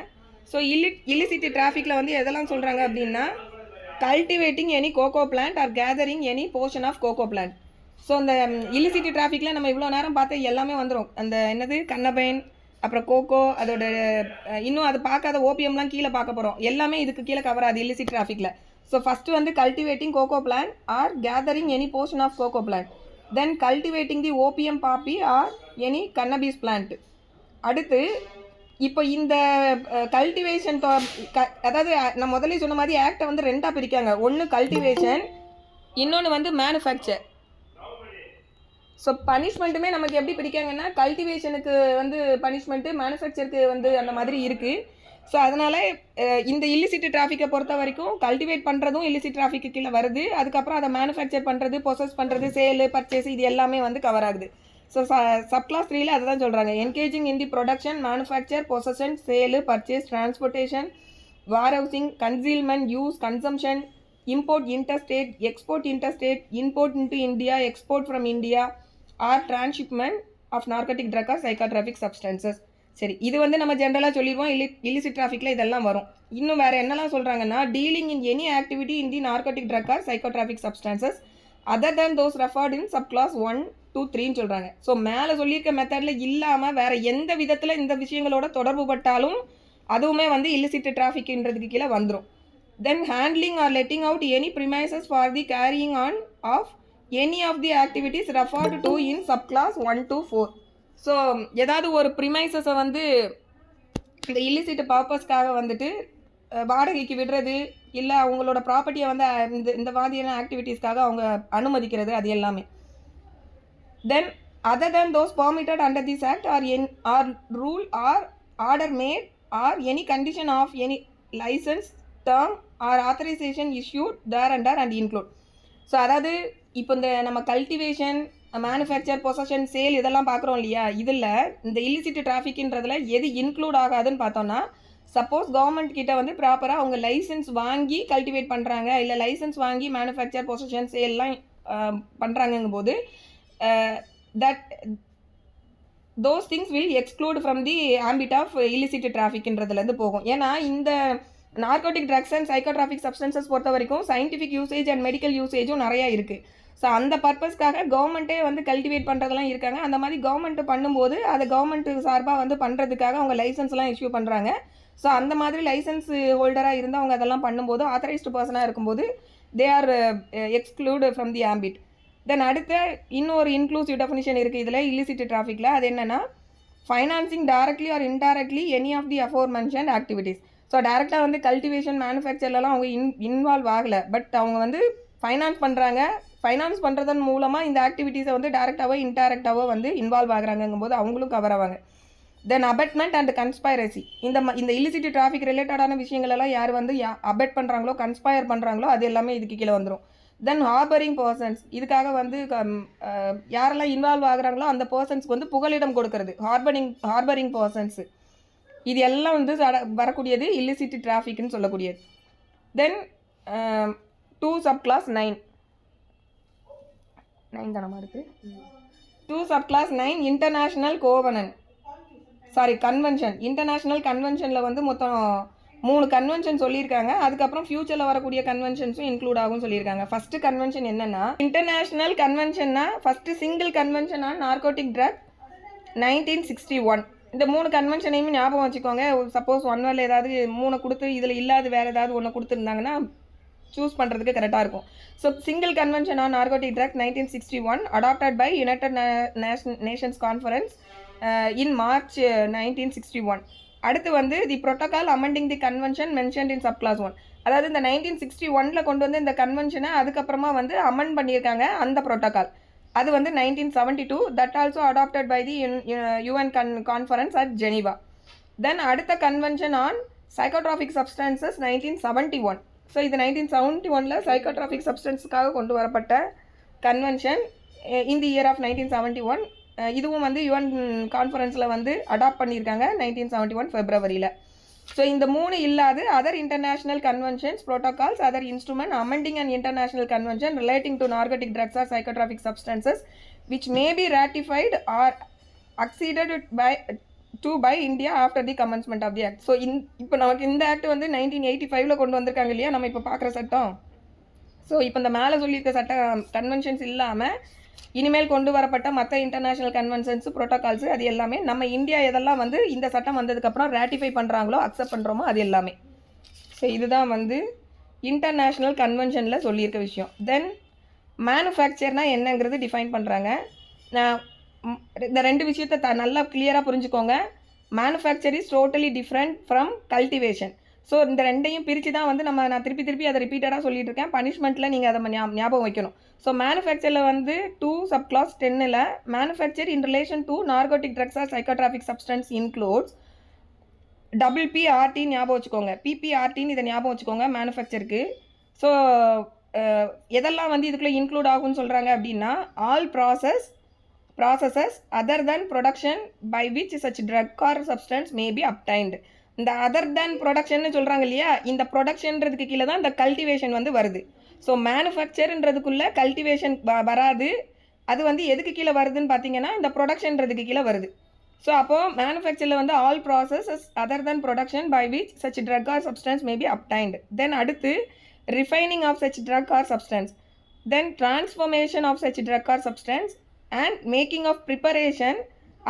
ஸோ இல்லிசிட் டிராஃபிக்கில் வந்து எதெல்லாம் சொல்கிறாங்க அப்படின்னா, cultivating any coca plant or gathering any portion of coca plant. So அந்த இல்லிசிட் டிராஃபிக்கில் நம்ம இவ்வளோ நேரம் பார்த்து எல்லாமே வந்துடும். அந்த என்னது கன்னபைன், அப்புறம் கோகோ, அதோட இன்னும் அது பார்க்காத ஓபிஎம்லாம் கீழே பார்க்க போகிறோம். எல்லாமே இதுக்கு கீழே கவர் ஆகுது இல்லிசிட் டிராஃபிக்கில். ஸோ ஃபஸ்ட்டு வந்து cultivating coca plant or gathering any portion of coca plant. Then cultivating the opium poppy or any cannabis plant. அடுத்து இப்போ இந்த கல்டிவேஷன் அதாவது நான் முதல்ல சொன்ன மாதிரி ஆக்டை வந்து ரெண்டாக பிரிக்காங்க. ஒன்று கல்டிவேஷன், இன்னொன்று வந்து மேனுஃபேக்சர். ஸோ பனிஷ்மெண்ட்டுமே நமக்கு எப்படி பிரிக்காங்கன்னா, கல்டிவேஷனுக்கு வந்து பனிஷ்மெண்ட்டு, மேனுஃபேக்சருக்கு வந்து அந்த மாதிரி இருக்குது. ஸோ அதனால் இந்த இல்லிசிட் டிராஃபிக்கை பொறுத்த வரைக்கும் கல்டிவேட் பண்ணுறதும் இல்லிசிட் டிராஃபிக்கு கீழே வருது. அதுக்கப்புறம் அதை மேனுஃபேக்சர் பண்ணுறது, பொசஸ் பண்ணுறது, சேலு, பர்ச்சேஸ், இது எல்லாமே வந்து கவர் ஆகுது. ஸோ சப்க்ளாஸ் 3ல அதை தான் சொல்கிறாங்க. Engaging in the production, manufacture, possession, sale, purchase, transportation, warehousing, concealment, use, consumption, import interstate, export interstate, import into India, export from India or transshipment of narcotic drug or psychotropic substances. சரி, இது வந்து நம்ம ஜென்ரலாக சொல்லிடுவோம். இல்லிசிட் டிராஃபிக்கில் இதெல்லாம் வரும். இன்னும் வேறு என்னெல்லாம் சொல்கிறாங்கன்னா, dealing in any activity in the narcotic drug or psychotropic substances other than those referred in subclass 1, 2, 3ன்னு சொல்கிறாங்க. ஸோ மேலே சொல்லியிருக்க மெத்தடில் இல்லாமல் வேறு எந்த விதத்தில் இந்த விஷயங்களோட தொடர்பு பட்டாலும் அதுவுமே வந்து இல்லிசிட் டிராஃபிக்ன்றதுக்கு கீழே வந்துடும். Then handling or letting out any premises for the carrying on of any of the activities referred to in subclass 1 to 4. So ஏதாவது ஒரு ப்ரிமைசஸை வந்து இந்த இல்லிசிட் பர்பஸ்க்காக வந்துட்டு வாடகைக்கு விடுறது, இல்லை அவங்களோட ப்ராப்பர்ட்டியை வந்து இந்த மாதிரியான ஆக்டிவிட்டீஸ்க்காக அவங்க அனுமதிக்கிறது, அது எல்லாமே. Then other than those permitted under this act or rule or order made or any condition of any licence term or authorization issued thereunder and include. ஸோ அதாவது இப்போ இந்த நம்ம கல்டிவேஷன், மேனுஃபேக்சர், பொசஷன், சேல் இதெல்லாம் பார்க்குறோம் இல்லையா, இதில் இந்த இல்லிசிட் டிராஃபிக்ன்றதில் எது இன்க்ளூட் ஆகாதுன்னு பார்த்தோன்னா, சப்போஸ் கவர்மெண்ட் கிட்ட வந்து ப்ராப்பராக அவங்க லைசன்ஸ் வாங்கி கல்டிவேட் பண்ணுறாங்க, இல்லை லைசன்ஸ் வாங்கி மேனுஃபேக்சர், பொசஷன், சேல்லாம் பண்ணுறாங்கங்கும் போது that those things will exclude from the ambit of illicit டிராஃபிக்ன்றதுலேருந்து போகும். ஏன்னா இந்த narcotic drugs and psychotropic substances பொறுத்த வரைக்கும் சயின்டிஃபிக் யூசேஜ் அண்ட் மெடிக்கல் யூசேஜும் நிறையா இருக்குது. ஸோ அந்த பர்பஸ்க்காக கவர்மெண்ட்டே வந்து கல்டிவேட் பண்ணுறதெல்லாம் இருக்காங்க. அந்த மாதிரி கவர்மெண்ட்டு பண்ணும்போது அதை கவர்மெண்ட்டு சார்பாக வந்து பண்ணுறதுக்காக அவங்க லைசன்ஸ்லாம் இஷ்யூ பண்ணுறாங்க. ஸோ அந்த மாதிரி லைசன்ஸ் ஹோல்டராக இருந்து அவங்க அதெல்லாம் பண்ணும்போது, ஆத்தரைஸ்டு பர்சனாக இருக்கும்போது they are exclude from the ambit. Then அடுத்த இன்னொரு இன்க்ளூசிவ் டெஃபினிஷன் இருக்குது இதில் இல்லிசிட் டிராஃபிக்கில். அது என்னென்னா, financing directly or indirectly any of the aforementioned activities. So டைரெக்டாக வந்து கல்டிவேஷன் மேனுஃபேக்சர்லலாம் அவங்க இன்வால்வ் ஆகலை, பட் அவங்க வந்து ஃபைனான்ஸ் பண்ணுறாங்க. ஃபைனான்ஸ் பண்ணுறதன் மூலமாக இந்த ஆக்டிவிட்டீஸை வந்து டைரெக்டாகவோ இன்டைரக்டாகவோ வந்து இன்வால்வ் ஆகுறாங்கங்கும்போது அவங்களும் கவர் ஆவாங்க. தென் அபெட்மெண்ட் அண்ட் கன்ஸ்பைரசி. இந்த இல்லிசிட் டிராஃபிக் ரிலேட்டடான விஷயங்கள் எல்லாம் யார் வந்து அபெட் பண்ணுறாங்களோ, கன்ஸ்பயர் பண்ணுறாங்களோ, அது எல்லாமே இதுக்கு கீழே வந்துடும். தென் ஹார்பரிங் பர்சன்ஸ். இதுக்காக வந்து யாரெல்லாம் இன்வால்வ் ஆகுறாங்களோ அந்த பர்சன்ஸ்க்கு வந்து புகலிடம் கொடுக்கறது, ஹார்பரிங் பர்சன்ஸு. இது எல்லாம் வந்து வரக்கூடியது இல்லிசிட் டிராஃபிக்னு சொல்லக்கூடியது. தென் 2 subclass 9 தானமா இருக்குது. 2 subclass 9 இன்டர்நேஷ்னல் கன்வென்ஷன். இன்டர்நேஷ்னல் கன்வென்ஷனில் வந்து மொத்தம் 3 கன்வென்ஷன் சொல்லியிருக்காங்க. அதுக்கப்புறம் ஃபியூச்சரில் வரக்கூடிய கன்வென்ஷன்ஸும் இன்க்ளூட் ஆகும் சொல்லியிருக்காங்க. ஃபஸ்ட்டு கன்வென்ஷன் என்னென்னா, இன்டர்நேஷ்னல் கன்வென்ஷன்னா first single convention on narcotic drug 1961. இந்த 3 கன்வென்ஷனையும் ஞாபகம் வச்சுக்கோங்க. சப்போஸ் ஒன்வரில் ஏதாவது 3 கொடுத்து இதில் இல்லாத வேறு ஏதாவது ஒன்று கொடுத்துருந்தாங்கன்னா சூஸ் பண்ணுறதுக்கு கரெக்டாக இருக்கும். So single convention on narcotic drug 1961 adopted by United Nations conference in March 1961. அடுத்து வந்து the protocol amending the convention mentioned in subclass 1. அதாவது இந்த 1961 கொண்டு வந்து இந்த கன்வென்ஷனை அதுக்கப்புறமா வந்து அமெண்ட் பண்ணியிருக்காங்க அந்த ப்ரோட்டோகால். அது வந்து 1972. That also adopted by the UN conference at Geneva. Then அடுத்த convention on psychotropic substances 1971. So இது 1971 சைக்கோட்ராபிக் சப்ஸ்டன்ஸுக்காக கொண்டு வரப்பட்ட convention in the year of 1971. இதுவும் வந்து யுஎன் கான்ஃபரன்ஸில் வந்து அடாப்ட் பண்ணியிருக்காங்க 1971 ஃபெப்ரவரியில். ஸோ இந்த 3 இல்லாது other international conventions, protocols, other instrument amending and international convention relating to narcotic drugs or psychotropic substances which may be ratified or acceded by India after the commencement of the act. So இப்போ நமக்கு இந்த ஆக்ட் வந்து 1985 கொண்டு வந்திருக்காங்க இல்லையா, நம்ம இப்போ பார்க்குற சட்டம். ஸோ இப்போ இந்த மேலே சொல்லியிருக்க சட்ட கன்வென்ஷன்ஸ் இல்லாமல் இனிமேல் கொண்டு வரப்பட்ட மற்ற இன்டர்நேஷ்னல் கன்வென்ஷன்ஸு, ப்ரோட்டோகால்ஸு, அது எல்லாமே நம்ம இந்தியா எதெல்லாம் வந்து இந்த சட்டம் வந்ததுக்கப்புறம் ரேட்டிஃபை பண்ணுறாங்களோ, அக்செப்ட் பண்ணுறோமோ அது எல்லாமே. ஸோ இதுதான் வந்து இன்டர்நேஷ்னல் கன்வென்ஷனில் சொல்லியிருக்க விஷயம். தென் மேனுஃபேக்சர்னால் என்னங்கிறது டிஃபைன் பண்ணுறாங்க. நான் இந்த 2 விஷயத்தை நல்லா கிளியராக புரிஞ்சுக்கோங்க. Manufacture is totally different from cultivation. So இந்த 2ஐயும் பிரித்து தான் வந்து நான் திருப்பி அதை ரிப்பீட்டடாக சொல்லிட்டு இருக்கேன். பனிஷ்மெண்ட்டில் நீங்கள் அதை ஞாபகம் வைக்கணும். ஸோ மேனுஃபேக்சரில் வந்து 2 subclass 10 manufacture in relation to narcotic drugs or psychotropic substance includes PPRT ஞாபகம் வச்சுக்கோங்க. PPRTன்னு இதை ஞாபகம் வச்சுக்கோங்க மேனுஃபேக்சருக்கு. ஸோ எதெல்லாம் வந்து இதுக்குள்ளே இன்க்ளூட் ஆகும்னு சொல்கிறாங்க அப்படின்னா, all processes other than production by which such drug or substance may be obtained. இந்த அதர் தேன் ப்ரொடக்ஷன்னு சொல்கிறாங்க இல்லையா, இந்த ப்ரொடக்ஷன்றதுக்கு கீழே தான் இந்த கல்டிவேஷன் வந்து வருது. ஸோ மேனுஃபேக்சர்ன்றதுக்குள்ளே கல்டிவேஷன் வராது. அது வந்து எதுக்கு கீழே வருதுன்னு பார்த்தீங்கன்னா இந்த ப்ரொடக்ஷன்றதுக்கு கீழே வருது. ஸோ அப்போது மேனுஃபேக்சரில் வந்து all processes other than production by which such drug or substance may be obtained. Then அடுத்து refining of such drug or substance, then transformation of such drug or substance and making of preparation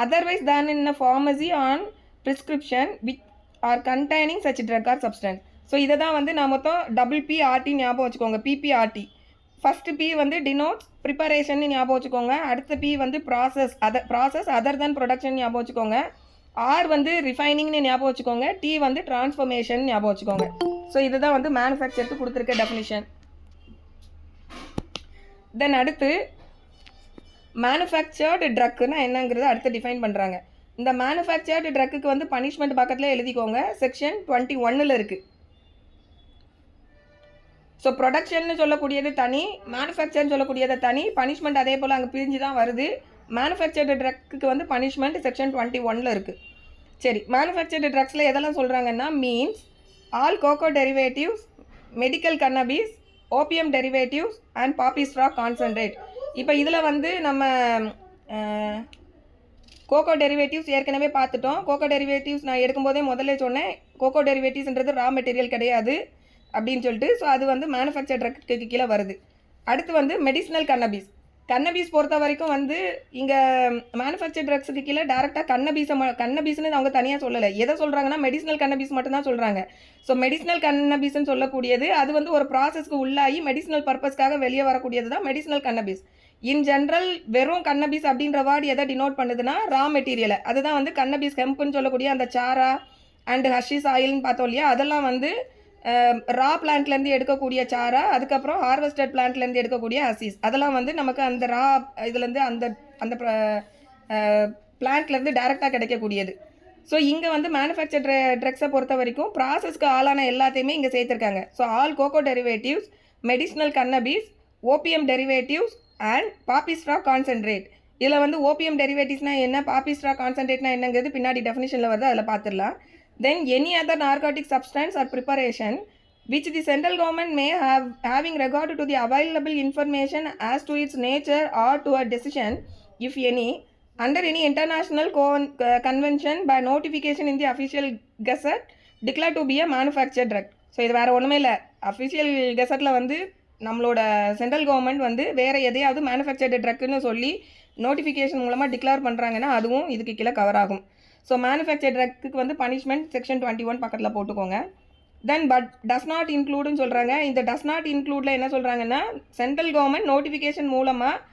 otherwise than in a pharmacy on prescription which are containing such drug or substance. So இதை தான் வந்து நான் மொத்தம் PPRT ஞாபகம் வச்சுக்கோங்க. PPRT ஃபஸ்ட்டு P வந்து டினோட்ஸ் ப்ரிப்பரேஷன் ஞாபகம் வச்சுக்கோங்க. அடுத்த P வந்து ப்ராசஸ் அதர் தேன் ப்ரொடக்ஷன் ஞாபகம் வச்சுக்கோங்க. R வந்து ரிஃபைனிங்னு ஞாபகம் வச்சுக்கோங்க. T வந்து டிரான்ஸ்ஃபர்மேஷன் ஞாபகம் வச்சுக்கோங்க. ஸோ இதுதான் வந்து மேனுஃபேக்சருக்கு கொடுத்துருக்க டெஃபினிஷன். தென் அடுத்து மேனுஃபேக்சர்டு ட்ரக்குன்னா என்னங்கிறது அடுத்து டிஃபைன் பண்ணுறாங்க. இந்த மேனுஃபேக்சர்டு ட்ரக்குக்கு வந்து பனிஷ்மெண்ட் பக்கத்தில் எழுதிக்கோங்க. செக்ஷன் 21 இருக்குது. ஸோ ப்ரொடக்ஷன்னு சொல்லக்கூடியது தனி, மேனுஃபேக்சர்னு சொல்லக்கூடியது தனி, பனிஷ்மெண்ட் அதே போல் அங்கே பிரிஞ்சு தான் வருது. மேனுஃபேக்சர்டு ட்ரக்குக்கு வந்து பனிஷ்மெண்ட் செக்ஷன் 21 இருக்குது. சரி, மேனுஃபேக்சர்டு ட்ரக்ஸில் எதெல்லாம் சொல்கிறாங்கன்னா, means all coca derivatives, medical cannabis, opium derivatives and poppy straw concentrate. இப்போ இதில் வந்து நம்ம கோகோ டெரிவேட்டிவ்ஸ் ஏற்கனவே பார்த்துட்டோம். கோகோ டெரிவேட்டிவ்ஸ் நான் எடுக்கும்போதே முதல்ல சொன்னேன், கோகோ டெரிவேட்டிவ்ஸ்ன்றது ரா மெட்டீரியல் கிடையாது அப்படின்னு சொல்லிட்டு. ஸோ அது வந்து மேனுஃபேக்சர் ட்ரக்குக்கு கீழே வருது. அடுத்து வந்து மெடிசினல் கன்னபீஸ் பொறுத்த வரைக்கும் வந்து இங்கே மேனுஃபேக்சர் ட்ரக்ஸுக்கு கீழே டேரெக்டாக கன்னபீஸ்னு அவங்க தனியாக சொல்லலை. எதை சொல்கிறாங்கன்னா மெடிசினல் கன்னபீஸ் மட்டும்தான் சொல்கிறாங்க. ஸோ மெடிசினல் கன்னபீஸ்ன்னு சொல்லக்கூடியது அது வந்து ஒரு ப்ராசஸ்க்கு உள்ளாகி மெடிசினல் பர்பஸ்க்காக வெளியே வரக்கூடியது தான் மெடிசினல் கன்னபீஸ். இன் ஜென்ரல் வெறும் கன்னபிஸ் அப்படின்ற வேர்டு எதை டினோட் பண்ணுதுன்னா ரா மெட்டீரியலை, அதுதான் வந்து கன்னபிஸ் ஹெம்ப்னு சொல்லக்கூடிய அந்த சாரா அண்ட் ஹஷிஸ் ஆயில்னு பார்த்தோம் இல்லையா, அதெல்லாம் வந்து ரா பிளான்ட்லேருந்து எடுக்கக்கூடிய சாரா, அதுக்கப்புறம் ஹார்வெஸ்டட் பிளான்ட்லேருந்து எடுக்கக்கூடிய ஹஷிஸ், அதெல்லாம் வந்து நமக்கு அந்த ரா இதுலேருந்து அந்த அந்த பிளான்ட்லேருந்து டைரெக்டாக கிடைக்கக்கூடியது. ஸோ இங்கே வந்து மேனுஃபேக்சர் ட்ரக்ஸை பொறுத்த வரைக்கும் ப்ராசஸ்க்கு ஆளான எல்லாத்தையுமே இங்கே சேர்த்துருக்காங்க. So all coca derivatives, medicinal cannabis, opium derivatives and poppy straw concentrate. இதில் வந்து ஓபிஎம் டெரிவேட்டிவ்ஸ்னால் என்ன, பாப்பிஸ்ட்ரா கான்சென்ட்ரேட்னா என்னங்கிறது பின்னாடி டெஃபினிஷனில் வருது, அதில் பார்த்துடலாம். Then any other narcotic substance or preparation which the central government may have having regard to the available information as to its nature or to a decision, if any, under any international convention by notification in the official gazette declared to be a manufactured drug. So இது வேறு ஒன்றுமே இல்லை, அஃபிஷியல் கெசட்டில் வந்து நம்மளோட சென்ட்ரல் கவர்மெண்ட் வந்து வேறு எதையாவது மேனுஃபேக்சர்டு ட்ரக்குன்னு சொல்லி நோட்டிஃபிகேஷன் மூலமாக டிக்ளேர் பண்ணுறாங்கன்னா அதுவும் இதுக்கு கீழே கவர் ஆகும். ஸோ மேனுஃபேக்சர் ட்ரக்குக்கு வந்து பனிஷ்மெண்ட் செக்ஷன் 21 பக்கத்தில் போட்டுக்கோங்க. தென் பட் டஸ் நாட் இன்க்ளூடுன்னு சொல்கிறாங்க. இந்த டஸ் நாட் இன்க்ளூடில் என்ன சொல்கிறாங்கன்னா, சென்ட்ரல் கவர்மெண்ட் நோட்டிஃபிகேஷன் மூலமாக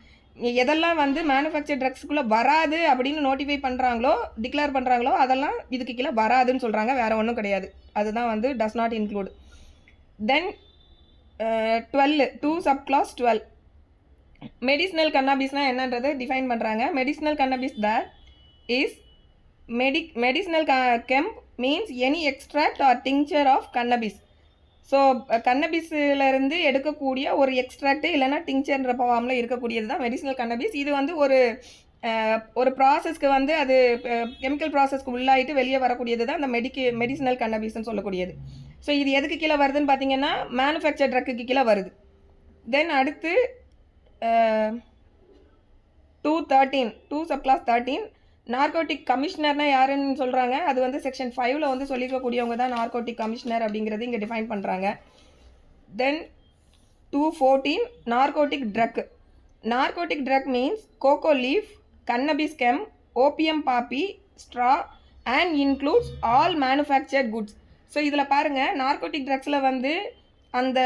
எதெல்லாம் வந்து மேனுஃபேக்சர் ட்ரக்ஸுக்குள்ளே வராது அப்படின்னு நோட்டிஃபை பண்ணுறாங்களோ, டிக்ளேர் பண்ணுறாங்களோ, அதெல்லாம் இதுக்கு கீழே வராதுன்னு சொல்கிறாங்க, வேறு ஒன்றும் கிடையாது. அதுதான் வந்து does not include. Then 2 subclass 12 medicinal கன்னாபிஸ்னால் என்னன்றதை டிஃபைன் பண்ணுறாங்க. Medicinal cannabis that is medicinal hemp means any extract or tincture of cannabis. So கன்னபிஸ்லேருந்து எடுக்கக்கூடிய ஒரு எக்ஸ்ட்ராக்டு இல்லைனா டிங்சர்ன்ற ஃபார்மில் இருக்கக்கூடியது தான் மெடிசினல் கன்னபிஸ். இது வந்து ஒரு ப்ராசஸ்க்கு வந்து அது கெமிக்கல் ப்ராசஸ்க்கு உள்ளாயிட்டு வெளியே வரக்கூடியது தான் அந்த மெடிசினல் கன்னபிஸ்ன்னு சொல்லக்கூடியது. ஸோ இது எதுக்கு கீழே வருதுன்னு பார்த்தீங்கன்னா மேனுஃபேக்சர் ட்ரக்குக்கு கீழே வருது. தென் அடுத்து 2 சப் கிளாஸ் 13 நார்கோட்டிக் கமிஷனர்னா யாருன்னு சொல்கிறாங்க. அது வந்து செக்ஷன் 5ல் வந்து சொல்லியிருக்கக்கூடியவங்க தான் நார்கோட்டிக் கமிஷனர் அப்படிங்கிறது இங்கே டிஃபைன் பண்ணுறாங்க. Then 214 narcotic drug. Narcotic drug means coca leaf, cannabis கெம், opium poppy, straw and includes all manufactured goods. So இதில் பாருங்கள், நார்கோட்டிக் ட்ரக்ஸில் வந்து அந்த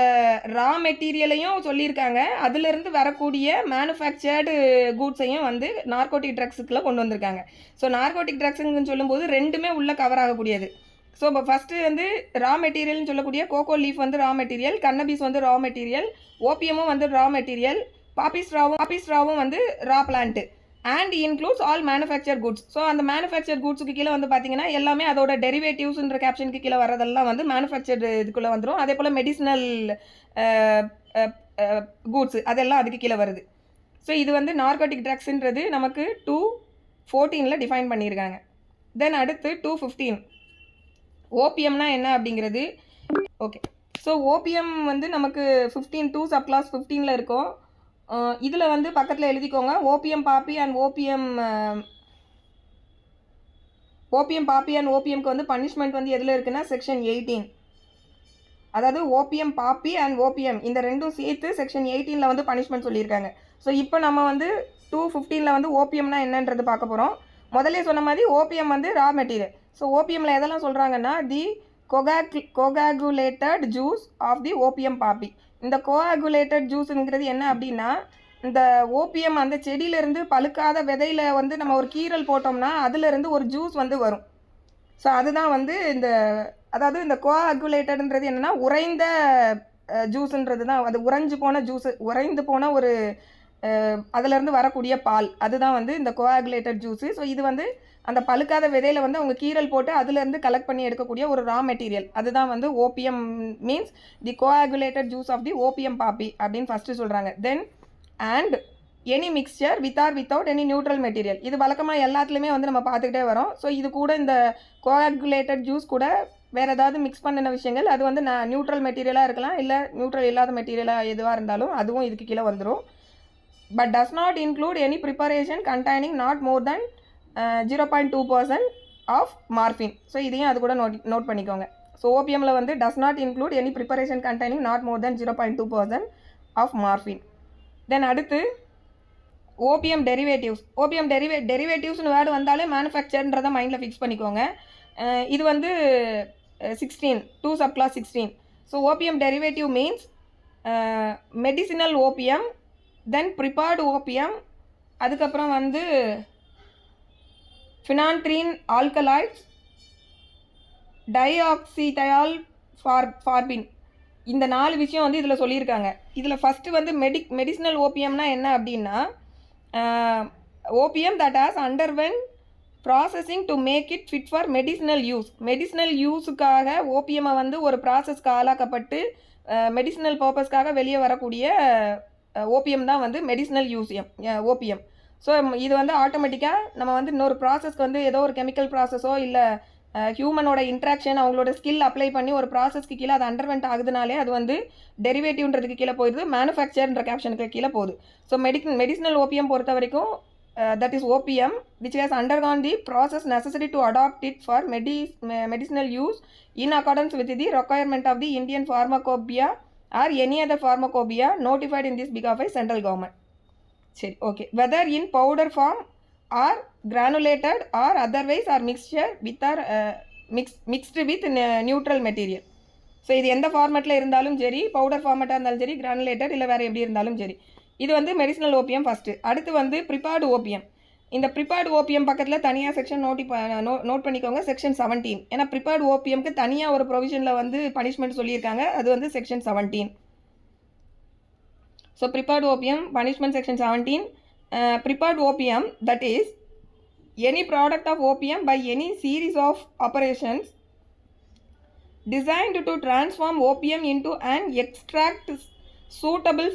ரா மெட்டீரியலையும் சொல்லியிருக்காங்க, அதிலிருந்து வரக்கூடிய மேனுஃபேக்சர்டு கூட்ஸையும் வந்து நார்கோட்டிக் ட்ரக்ஸுக்குள்ளே கொண்டு வந்திருக்காங்க. ஸோ நார்கோட்டிக் ட்ரக்ஸுங்கன்னு சொல்லும்போது ரெண்டுமே உள்ளே கவர் ஆகக்கூடியது. ஸோ இப்போ ஃபஸ்ட்டு வந்து ரா மெட்டீரியல்னு சொல்லக்கூடிய கோகோ லீஃப் வந்து ரா மெட்டீரியல், கன்னபிஸ் வந்து ரா மெட்டீரியல், ஓபியமும் வந்து ரா மெட்டீரியல், பாப்பிஸ்ட்ராவும் வந்து raw plant and includes all manufacture goods. So அந்த மேனுஃபேக்சர் குட்ஸுக்கு கீழே வந்து பார்த்தீங்கன்னா எல்லாமே அதோட டெரிவேட்டிவ்ஸ்ன்ற கேப்ஷனுக்கு கீழே வரதெல்லாம் வந்து மேனுஃபேக்சர்டு இதுக்குள்ளே வந்துடும். அதே போல் மெடிசினல் குட்ஸ் அதெல்லாம் அதுக்கு கீழே வருது. ஸோ இது வந்து நார்கோட்டிக் ட்ரக்ஸுன்றது நமக்கு 214 டிஃபைன் பண்ணியிருக்காங்க. தென் அடுத்து 215 ஓபியம்னா என்ன அப்படிங்கிறது. ஓகே, ஸோ ஓபிஎம் வந்து நமக்கு 2 சப் கிளாஸ் 15ல் இருக்கும். இதில் வந்து பக்கத்தில் எழுதிக்கோங்க, ஓபிஎம் பாப்பி அண்ட் ஓபிஎம்க்கு வந்து பனிஷ்மெண்ட் வந்து எதில் இருக்குன்னா செக்ஷன் 18. அதாவது ஓபிஎம் பாப்பி அண்ட் ஓபிஎம் இந்த ரெண்டும் சேர்த்து செக்ஷன் 18ல் வந்து பனிஷ்மெண்ட் சொல்லியிருக்காங்க. ஸோ இப்போ நம்ம வந்து 215ல் வந்து ஓபிஎம்னா என்னன்றது பார்க்க போகிறோம். முதல்ல சொன்ன மாதிரி ஓபிஎம் வந்து ரா மெட்டீரியல். ஸோ ஓபிஎம்மில் எதெல்லாம் சொல்கிறாங்கன்னா தி coagulated juice of the opium பாப்பி. இந்த கோஆகுலேட்டட் ஜூஸுங்கிறது என்ன அப்படின்னா, இந்த ஓபிஎம் அந்த செடியிலேருந்து பழுக்காத விதையில் வந்து நம்ம ஒரு கீரல் போட்டோம்னா அதிலிருந்து ஒரு ஜூஸ் வந்து வரும். ஸோ அதுதான் வந்து அதாவது இந்த கோஆகுலேட்டட்ன்றது என்னென்னா உறைந்த ஜூஸுன்றது தான். அது உறைஞ்சு போன ஜூஸு, உறைந்து போன ஒரு அதிலேருந்து வரக்கூடிய பால், அதுதான் வந்து இந்த கோஆகுலேட்டட் ஜூஸு. ஸோ இது வந்து அந்த பழுக்காத விதையில் வந்து அவங்க கீரல் போட்டு அதுலேருந்து கலெக்ட் பண்ணி எடுக்கக்கூடிய ஒரு ரா மெட்டீரியல், அதுதான் வந்து opium means the coagulated juice of the opium poppy அப்படின்னு ஃபஸ்ட்டு சொல்கிறாங்க. Then and any mixture with or without any neutral material. இது வழக்கமாக எல்லாத்துலேயுமே வந்து நம்ம பார்த்துக்கிட்டே வரோம். ஸோ இது கூட இந்த கோஆகுலேட்டட் ஜூஸ் கூட வேறு ஏதாவது மிக்ஸ் பண்ணின விஷயங்கள் அது வந்து நியூட்ரல் மெட்டீரியலாக இருக்கலாம், இல்லை நியூட்ரல் இல்லாத மெட்டீரியலாக எதுவாக இருந்தாலும் அதுவும் இதுக்கு கீழே வந்துடும். But does not include any preparation containing not more than 0.2% of morphine. So இதையும் அது கூட நோட் பண்ணிக்கோங்க. ஸோ ஓபிஎம்மில் வந்து does not include any preparation containing not more than 0.2% of morphine. Then அடுத்து ஓபிஎம் டெரிவேட்டிவ்ஸ். ஓபிஎம் டெரிவேட்டிவ்ஸ்னு வேர்டு வந்தாலே மேனுஃபேக்சர்ன்றதை மைண்டில் ஃபிக்ஸ் பண்ணிக்கோங்க. இது வந்து 2 subclass 16. So opium derivative means medicinal opium, then prepared opium, அதுக்கப்புறம் வந்து ஃபினான்த்ரீன் ஆல்கலாய்ட்ஸ், டைஆக்சிதயால் ஃபார்பின். இந்த 4 விஷயம் வந்து இதில் சொல்லியிருக்காங்க. இதில் ஃபஸ்ட்டு வந்து மெடிசினல் ஓபியம்னா என்ன அப்படின்னா, opium that has underwent processing to make it fit for medicinal use. Medicinal யூஸுக்காக ஓபியமை வந்து ஒரு ப்ராசஸ்க்கு ஆளாக்கப்பட்டு மெடிசினல் பர்பஸ்க்காக வெளியே வரக்கூடிய ஓபியம் தான் வந்து மெடிசினல் ஓபியம். ஸோ இது வந்து ஆட்டோமேட்டிக்காக நம்ம வந்து இன்னொரு ப்ராசஸ்க்கு வந்து ஏதோ ஒரு கெமிக்கல் ப்ராசஸோ இல்லை ஹியூமனோட இன்ட்ராக்ஷன் அவங்களோட ஸ்கில் அப்ளை பண்ணி ஒரு ப்ராசஸ்க்கு கீழே அது அண்டர்வென்ட் ஆகுதுனாலே அது வந்து டெரிவேட்டிவ்ன்றதுக்கு கீழே போயிடுது, மேனுஃபேக்சர்ன்ற கேப்ஷனுக்கு கீழே போகுது. ஸோ மெடிசினல் ஓபியம் பொறுத்த வரைக்கும் that is opium which has undergone the process necessary to adopt it for medicinal use in accordance with the requirement of the Indian Pharmacopoeia or any other pharmacopoeia notified in this behalf by central government. சரி, okay. whether in powder form or granulated or otherwise or mixture with or mixed with neutral material. So இது எந்த ஃபார்மேட்டில் இருந்தாலும் சரி, பவுடர் ஃபார்மேட்டாக இருந்தாலும் சரி, கிரானுலேட்டட் இல்லை வேறு எப்படி இருந்தாலும் சரி, இது வந்து மெடிசினல் ஓபியம் ஃபஸ்ட்டு. அடுத்து வந்து ப்ரிப்பேர்டு ஓபியம். இந்த ப்ரிப்பேர்டு ஓபியம் பக்கத்தில் தனியாக செக்ஷன் நோட் பண்ணிக்கோங்க, செக்ஷன் 17. ஏன்னா ப்ரிப்பேர்டு ஓபியம்க்கு தனியாக ஒரு ப்ரொவிஷனில் வந்து பனிஷ்மெண்ட் சொல்லியிருக்காங்க, அது வந்து section 17. So prepared opium punishment section 17. Prepared opium that is any product of opium by any series of operations designed to transform opium into an extract suitable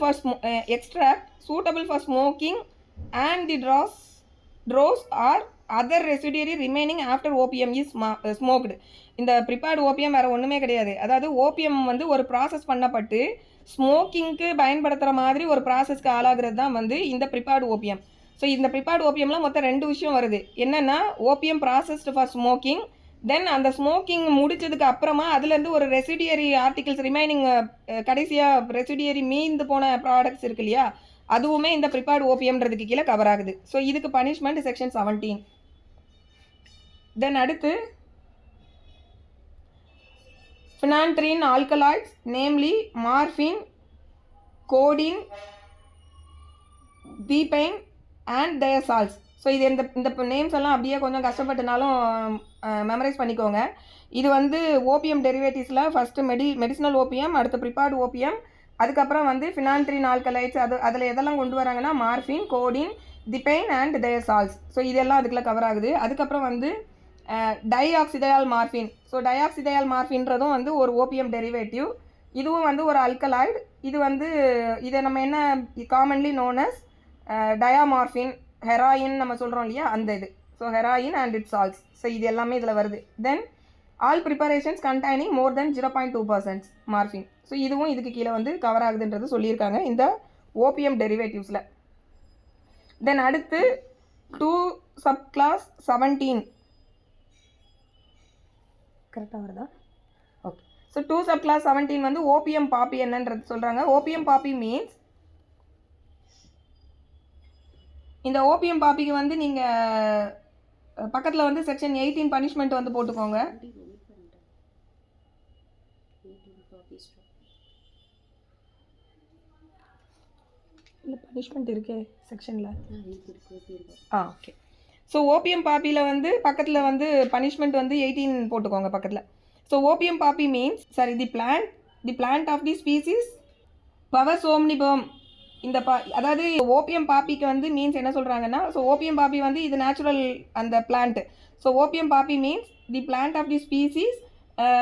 for smoking and the dross or other residuary remaining after opium is smoked. இந்த ப்ரிப்பேர்டு ஓபியம் வேறு ஒன்றுமே கிடையாது. அதாவது ஓபியம் வந்து ஒரு ப்ராசஸ் பண்ணப்பட்டு ஸ்மோக்கிங்க்கு பயன்படுத்துகிற மாதிரி ஒரு ப்ராசஸ்க்கு ஆளாகிறது தான் வந்து இந்த ப்ரிப்பேர்டு ஓபியம். ஸோ இந்த ப்ரிப்பேர்டு ஓபியமில் மொத்தம் 2 விஷயம் வருது. என்னென்னா ஓபியம் ப்ராசஸ்டு ஃபார் ஸ்மோக்கிங், தென் அந்த ஸ்மோக்கிங் முடிச்சதுக்கு அப்புறமா அதுலேருந்து ஒரு ரெசிடியரி ஆர்டிகிள்ஸ் ரிமைனிங் கடைசியாக ரெசிடியரி மீந்து போன ப்ராடக்ட்ஸ் இருக்கு இல்லையா, அதுவுமே இந்த ப்ரிப்பேர்டு ஓபியம்ன்றதுக்கு கீழே கவர் ஆகுது. ஸோ இதுக்கு பனிஷ்மெண்ட் செக்ஷன் 17. தென் அடுத்து phenanthrene alkaloids, namely morphine, codeine, thepine and their salts. So இது இந்த நேம்ஸ் எல்லாம் அப்படியே கொஞ்சம் கஷ்டப்பட்டுனாலும் மெமரைஸ் பண்ணிக்கோங்க. இது வந்து ஓபியம் டெரிவேட்டிவ்ஸில் ஃபஸ்ட்டு மெடிசினல் ஓபியம், அடுத்து ப்ரிப்பேர்டு ஓபியம், அதுக்கப்புறம் வந்து phenanthrene alkaloids. அதில் எதெல்லாம் கொண்டு வராங்கன்னா morphine, codeine, thebaine and their salts. So இதெல்லாம் அதுக்குள்ளே கவர் ஆகுது. அதுக்கப்புறம் வந்து டைஆக்சிதயால் மார்ஃபின். ஸோ டைஆக்சிதயால் மார்ஃபின்றதும் வந்து ஒரு ஓபியம் டெரிவேட்டிவ். இதுவும் வந்து ஒரு அல்கலாய்டு. இது வந்து இதை நம்ம என்ன காமன்லி நோன் அஸ் டயாமார்ஃபின், ஹெராயின் நம்ம சொல்கிறோம் இல்லையா, அந்த இது. So heroin and its salts. So இது எல்லாமே இதில் வருது. தென் ஆல் ப்ரிப்பரேஷன்ஸ் கண்டைனிங் மோர் தென் 0.2% மார்ஃபின். ஸோ இதுவும் இதுக்கு கீழே வந்து கவர் ஆகுதுன்றது சொல்லியிருக்காங்க இந்த ஓபியம் டெரிவேட்டிவ்ஸில். தென் அடுத்து 2 subclass 17 கரெக்டாக வருதா? ஓகே. ஸோ 2 subclass 17 வந்து ஓபியம் பாப்பி என்னன்றது சொல்கிறாங்க. ஓபியம் பாப்பி மீன்ஸ் இந்த ஓபியம் பாப்பிக்கு வந்து நீங்கள் பக்கத்தில் வந்து செக்ஷன் 18 பனிஷ்மெண்ட் வந்து போட்டுக்கோங்க. இல்லை பனிஷ்மெண்ட் இருக்கே செக்ஷனில். ஓகே. ஸோ ஓபியம் பாப்பியில் வந்து பக்கத்தில் வந்து பனிஷ்மெண்ட் வந்து 18 போட்டுக்கோங்க பக்கத்தில். So opium poppy means the plant of the species Papaver somniferum. இந்த அதாவது ஓபியம் பாப்பிக்கு வந்து மீன்ஸ் என்ன சொல்கிறாங்கன்னா, ஸோ ஓபியம் பாப்பி வந்து இது நேச்சுரல் அந்த plant. So opium poppy means the plant of the species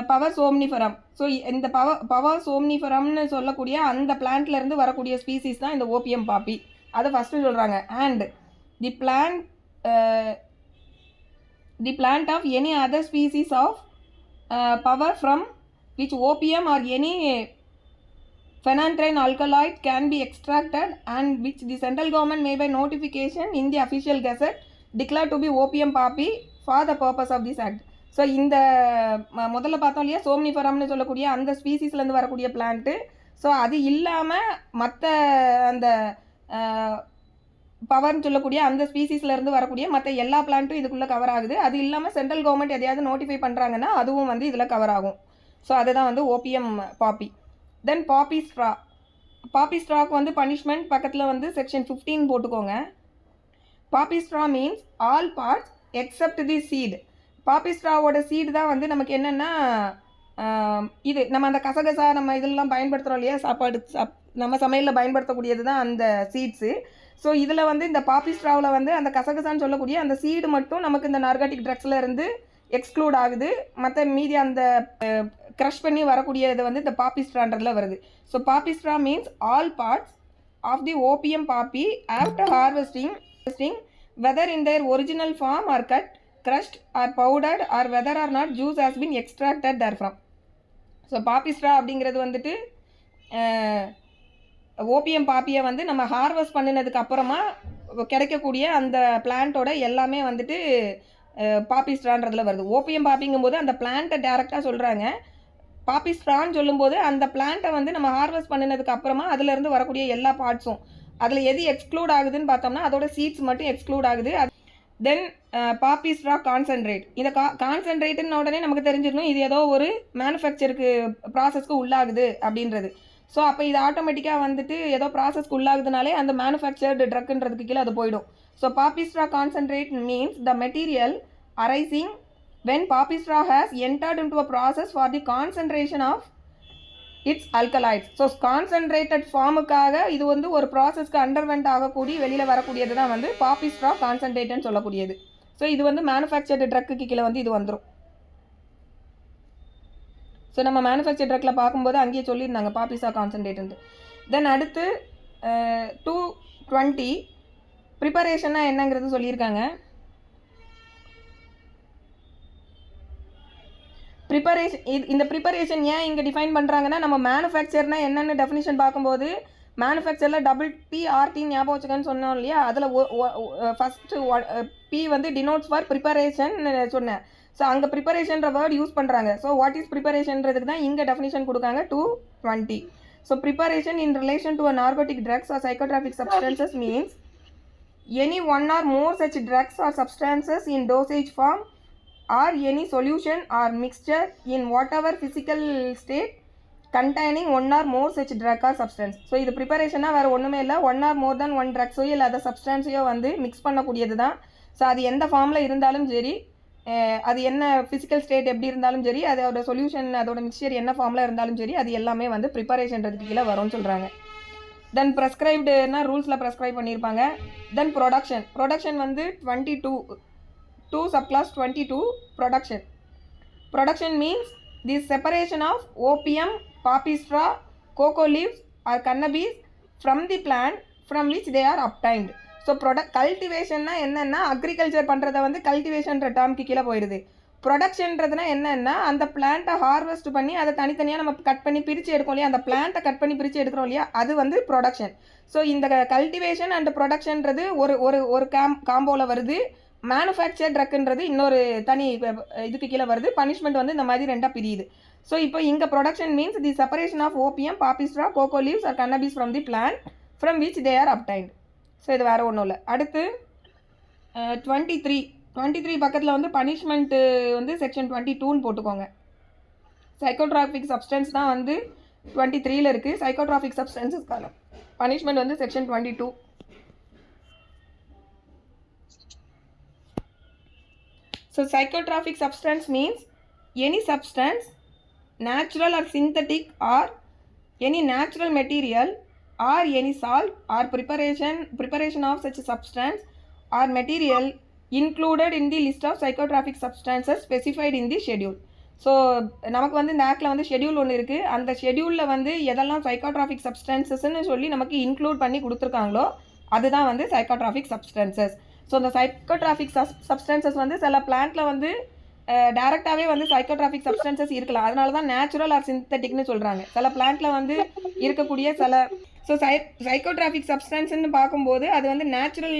Papaver somniferum. So இந்த பவர் சோம்னிஃபரம்னு சொல்லக்கூடிய அந்த பிளான்ட்லேருந்து வரக்கூடிய ஸ்பீசிஸ் தான் இந்த ஓபியம் பாப்பி. அதை ஃபஸ்ட்டு சொல்கிறாங்க. And the plant of any other species of power from which opium or any phenanthrene alkaloid can be extracted and which the central government may by notification in the official gazette declare to be opium poppy for the purpose of this act. So இந்த முதல்ல பார்த்தோம் இல்லையா, சோம்னிஃபரம்னு சொல்லக்கூடிய அந்த ஸ்பீசிஸ்லேருந்து வரக்கூடிய பிளான்ட்டு. ஸோ அது இல்லாமல் மற்ற அந்த பவர்னு சொல்லக்கூடிய அந்த ஸ்பீசிஸ்லேருந்து வரக்கூடிய மற்ற எல்லா பிளான்ட்டும் இதுக்குள்ளே கவர் ஆகுது. அது இல்லாமல் சென்ட்ரல் கவர்மெண்ட் எதையாவது நோட்டிஃபை பண்ணுறாங்கன்னா அதுவும் வந்து இதில் கவர் ஆகும். ஸோ அதுதான் வந்து ஓபியம் பாப்பி. தென் பாப்பி ஸ்ட்ரா. பாப்பி ஸ்ட்ராக்கு வந்து பனிஷ்மெண்ட் பக்கத்தில் வந்து செக்ஷன் 15 போட்டுக்கோங்க. Poppy straw means all parts except the seed. Poppy ஸ்ட்ராவோட சீடு தான் வந்து நமக்கு என்னென்னா இது நம்ம அந்த கசகசா நம்ம இதெல்லாம் பயன்படுத்துகிறோம் இல்லையா, சாப்பாடு நம்ம சமையலில் பயன்படுத்தக்கூடியது தான் அந்த சீட்ஸு. ஸோ இதில் வந்து இந்த பாப்பி ஸ்ட்ராவில் வந்து அந்த கசகசான்னு சொல்லக்கூடிய அந்த சீடு மட்டும் நமக்கு இந்த நார்காட்டிக் ட்ரக்ஸில் இருந்து எக்ஸ்க்ளூட் ஆகுது. மற்ற மீதி அந்த க்ரஷ் பண்ணி வரக்கூடியது வந்து இந்த பாப்பி ஸ்ட்ரான்றதில் வருது. So poppy straw means all parts of the opium poppy after harvesting whether in their original form or cut, crushed or powdered or whether or not juice has been extracted therefrom. So poppy straw அப்படிங்கிறது வந்துட்டு ஓபியம் பாப்பியை வந்து நம்ம ஹார்வெஸ்ட் பண்ணினதுக்கு அப்புறமா கிடைக்கக்கூடிய அந்த பிளான்ட்டோட எல்லாமே வந்துட்டு பாப்பி ஸ்ட்ரான்றதில் வருது. ஓபியம் பாப்பிங்கும் போது அந்த பிளான்ட்டை டேரெக்டாக சொல்கிறாங்க. பாப்பி ஸ்ட்ரான்னு சொல்லும்போது அந்த பிளான்ட்டை வந்து நம்ம ஹார்வெஸ்ட் பண்ணினதுக்கு அப்புறமா அதுலேருந்து வரக்கூடிய எல்லா பார்ட்ஸும் அதில் எது எக்ஸ்க்ளூட் ஆகுதுன்னு பார்த்தோம்னா அதோட சீட்ஸ் மட்டும் எக்ஸ்க்ளூட் ஆகுது. தென் பாப்பி ஸ்ட்ரா கான்சன்ட்ரேட். இந்த கான்சன்ட்ரேட்டுன்னு உடனே நமக்கு தெரிஞ்சிடணும் இது ஏதோ ஒரு மேனுஃபேக்சருக்கு ப்ராசஸ்க்கு உள்ளாகுது அப்படின்றது. ஸோ அப்போ இது ஆட்டோமேட்டிக்காக வந்துட்டு ஏதோ ப்ராசஸ்க்கு உள்ளாகுதுனாலே அந்த மேனுஃபேக்சர்டு ட்ரக்குன்றதுக்கு கீழே அது போயிடும். So poppy straw concentrate means the material arising when poppy straw has entered into a process for the concentration of its alkaloids. So concentrated ஃபார்முக்காக இது வந்து ஒரு ப்ராசஸ்க்கு அண்டர்வெண்ட் ஆகக்கூடிய வெளியில் வரக்கூடியது தான் வந்து பாப்பி ஸ்ட்ரா கான்சன்ட்ரேட்னு சொல்லக்கூடியது. ஸோ இது வந்து மேனுஃபேக்சர்டு ட்ரக்குக்கு கீழே வந்து இது வந்துடும். ஸோ நம்ம மேனுஃபேக்சர் ட்ரக்கில் பார்க்கும்போது அங்கேயே சொல்லியிருந்தாங்க பாப்பி ஸ்ட்ரா கான்சன்ட்ரேட்டு. தென் அடுத்து 220 ப்ரிப்பரேஷன்னா என்னங்கிறது சொல்லியிருக்காங்க. ப்ரிப்பரேஷன் இந்த ப்ரிப்பரேஷன் ஏன் இங்கே டிஃபைன் பண்ணுறாங்கன்னா நம்ம மேனுஃபேக்சர்னா என்னென்னு டெஃபினிஷன் பார்க்கும்போது மேனுஃபேக்சரில் PRT ஞாபகம் வச்சுக்கன்னு சொன்னோம் இல்லையா, அதில் ஃபஸ்ட்டு P வந்து டினோட்ஸ் ஃபார் ப்ரிப்பரேஷன் சொன்னேன். ஸோ அங்கே ப்ரிப்பரேஷன்ற வேர்ட் யூஸ் பண்ணுறாங்க. ஸோ வாட் இஸ் ப்ரிப்பரேஷன்றதுக்கு தான் இங்கே டெஃபினிஷன் கொடுக்காங்க 220. So preparation in relation to a narcotic drugs or psychotropic substances means any one or more such drugs or substances in dosage form or any solution or mixture in whatever physical state containing one or more such drug or substance. So இது ப்ரிப்பரேஷனாக வேறு ஒன்றுமே இல்லை, 1 or more than 1 ட்ரக்ஸோ இல்லை அதை சப்ஸ்டான்ஸையோ வந்து மிக்ஸ் பண்ணக்கூடியது தான். ஸோ அது எந்த ஃபார்மில் இருந்தாலும் சரி, அது என்ன ஃபிசிக்கல் ஸ்டேட் எப்படி இருந்தாலும் சரி, அதோட சொல்யூஷன் அதோட மிக்சர் என்ன ஃபார்மில் இருந்தாலும் சரி, அது எல்லாமே வந்து ப்ரிப்பரேஷன்றதுக்கு கீழே வரும்னு சொல்கிறாங்க. தென் ப்ரெஸ்கிரைப்டுனா ரூல்ஸில் ப்ரெஸ்கிரைப் பண்ணியிருப்பாங்க. தென் ப்ரொடக்ஷன் வந்து 22 subclass 22 production means the separation of opium, poppy straw, cocoa leaves or cannabis from the plant from which they are obtained. So கல்டிவேஷன்னா என்னென்னா அக்ரிகல்ச்சர் பண்ணுறத வந்து கல்டிவேஷன்ற டேர்முக்கு கீழே போயிடுது. ப்ரொடக்ஷன்றதுனா என்னென்னா அந்த பிளான்ட்டை ஹார்வெஸ்ட் பண்ணி அதை தனித்தனியாக நம்ம கட் பண்ணி பிரித்து எடுக்கோம் இல்லையா, அந்த பிளான்ட்டை கட் பண்ணி பிரித்து எடுக்கிறோம் இல்லையா, அது வந்து ப்ரொடக்ஷன். ஸோ இந்த கல்டிவேஷன் அண்ட் ப்ரொடக்ஷன்றது ஒரு காம்போவில் வருது. மேனுஃபேக்சர் ட்ரக்குன்றது இன்னொரு தனி இதுக்கு கீழே வருது. பனிஷ்மெண்ட் வந்து இந்த மாதிரி ரெண்டாக பிரியுது. ஸோ இப்போ இங்கே production means the separation of opium, poppy straw, coca leaves or cannabis from the plant from which they are obtained. So இது வேறு ஒன்றும் இல்லை. அடுத்து 23 பக்கத்தில் வந்து பனிஷ்மெண்ட்டு வந்து செக்ஷன் 22ன்னு போட்டுக்கோங்க. சைக்கோட்ராபிக் சப்ஸ்டன்ஸ் தான் வந்து 23ல் இருக்குது. சைக்கோட்ராபிக் சப்ஸ்டன்ஸஸ்க்கான பனிஷ்மெண்ட் வந்து section 22. So psychotropic substance means any substance, natural or synthetic, or any natural material or any salt or preparation of such substance or material included in the list of psychotropic substances specified in the schedule. So நமக்கு வந்து இந்த ஆக்டில் வந்து ஷெடியூல் ஒன்று இருக்குது. அந்த ஷெடியூலில் வந்து எதெல்லாம் சைக்கோட்ராபிக் சப்ஸ்டன்சஸ்ன்னு சொல்லி நமக்கு இன்க்ளூட் பண்ணி கொடுத்துருக்காங்களோ அதுதான் வந்து சைக்கோட்ராபிக் சப்ஸ்டன்சஸ். ஸோ இந்த சைக்கோட்ராபிக் சப்ஸ்டன்சஸ் வந்து சில பிளான்ட்டில் வந்து டேரெக்டாகவே வந்து சைக்கோட்ராபிக் சப்ஸ்டன்சஸ் இருக்கலாம். அதனால தான் நேச்சுரல் ஆர் சிந்தட்டிக்னு சொல்கிறாங்க. சில பிளான்ட்டில் வந்து இருக்கக்கூடிய சில சைக்கோட்ராபிக் சப்ஸ்டன்ஸ்ன்னு பார்க்கும்போது அது வந்து நேச்சுரல்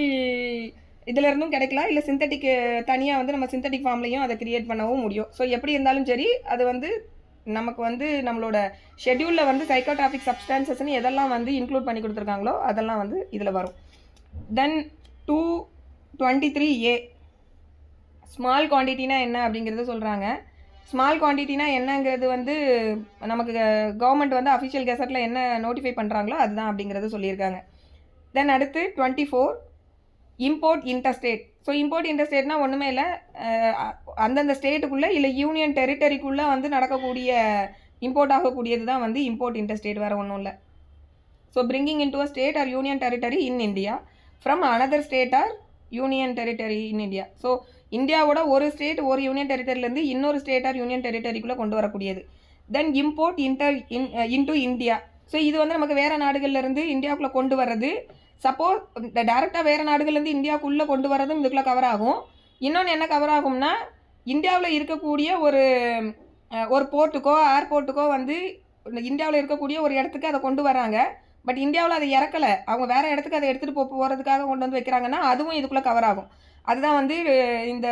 இதிலிருந்தும் கிடைக்கலாம், இல்லை சிந்தட்டிக் தனியாக வந்து நம்ம சிந்தட்டிக் ஃபார்ம்லையும் அதை கிரியேட் பண்ணவும் முடியும். ஸோ எப்படி இருந்தாலும் சரி அது வந்து நமக்கு வந்து நம்மளோட ஷெட்யூலில் வந்து சைக்கோட்ராபிக் சப்ஸ்டன்சஸ்ன்னு எதெல்லாம் வந்து இன்க்ளூட் பண்ணி கொடுத்துருக்காங்களோ அதெல்லாம் வந்து இதில் வரும். தென் 223A ஸ்மால் குவான்டிட்டினா என்ன அப்படிங்கிறத சொல்கிறாங்க. ஸ்மால் குவான்டிட்டினா என்னங்கிறது வந்து நமக்கு கவர்மெண்ட் வந்து அஃபிஷியல் கெசட்டில் என்ன நோட்டிஃபை பண்ணுறாங்களோ அதுதான் அப்படிங்கிறது சொல்லியிருக்காங்க. தென் அடுத்து 24 இம்போர்ட் இன்டர்ஸ்டேட். ஸோ இம்போர்ட் இன்டர்ஸ்டேட்னா ஒன்றுமே இல்லை, அந்தந்த ஸ்டேட்டுக்குள்ளே இல்லை யூனியன் டெரிட்டரிக்குள்ளே வந்து நடக்கக்கூடிய இம்போர்ட் ஆகக்கூடியது தான் வந்து இம்போர்ட் இன்டர்ஸ்டேட், வேறு ஒன்றும் இல்லை. So bringing into a state or union territory in India from another state or union territory in India. So இந்தியாவோட ஒரு ஸ்டேட் ஒரு யூனியன் டெரிட்டரியிலேருந்து இன்னொரு ஸ்டேட் ஆர் யூனியன் டெரிட்டரிக்குள்ளே கொண்டு வரக்கூடியது. தென் இம்போர்ட் இன்டு இந்தியா. ஸோ இது வந்து நமக்கு வேறு நாடுகள்லேருந்து இந்தியாவுக்குள்ளே கொண்டு வர்றது. சப்போஸ் டேரெக்டாக வேறு நாடுகள்லேருந்து இந்தியாவுக்குள்ளே கொண்டு வர்றதும் இதுக்குள்ளே கவர் ஆகும். இன்னொன்று என்ன கவர் ஆகும்னா, இந்தியாவில் இருக்கக்கூடிய ஒரு போர்ட்டுக்கோ ஏர்போர்ட்டுக்கோ வந்து இந்தியாவில் இருக்கக்கூடிய ஒரு இடத்துக்கு அதை கொண்டு வராங்க. பட் இந்தியாவில் அதை இறக்கலை, அவங்க வேறு இடத்துக்கு அதை எடுத்துகிட்டு போகிறதுக்காக கொண்டு வந்து வைக்கிறாங்கன்னா அதுவும் இதுக்குள்ளே கவர் ஆகும். அதுதான் வந்து இந்த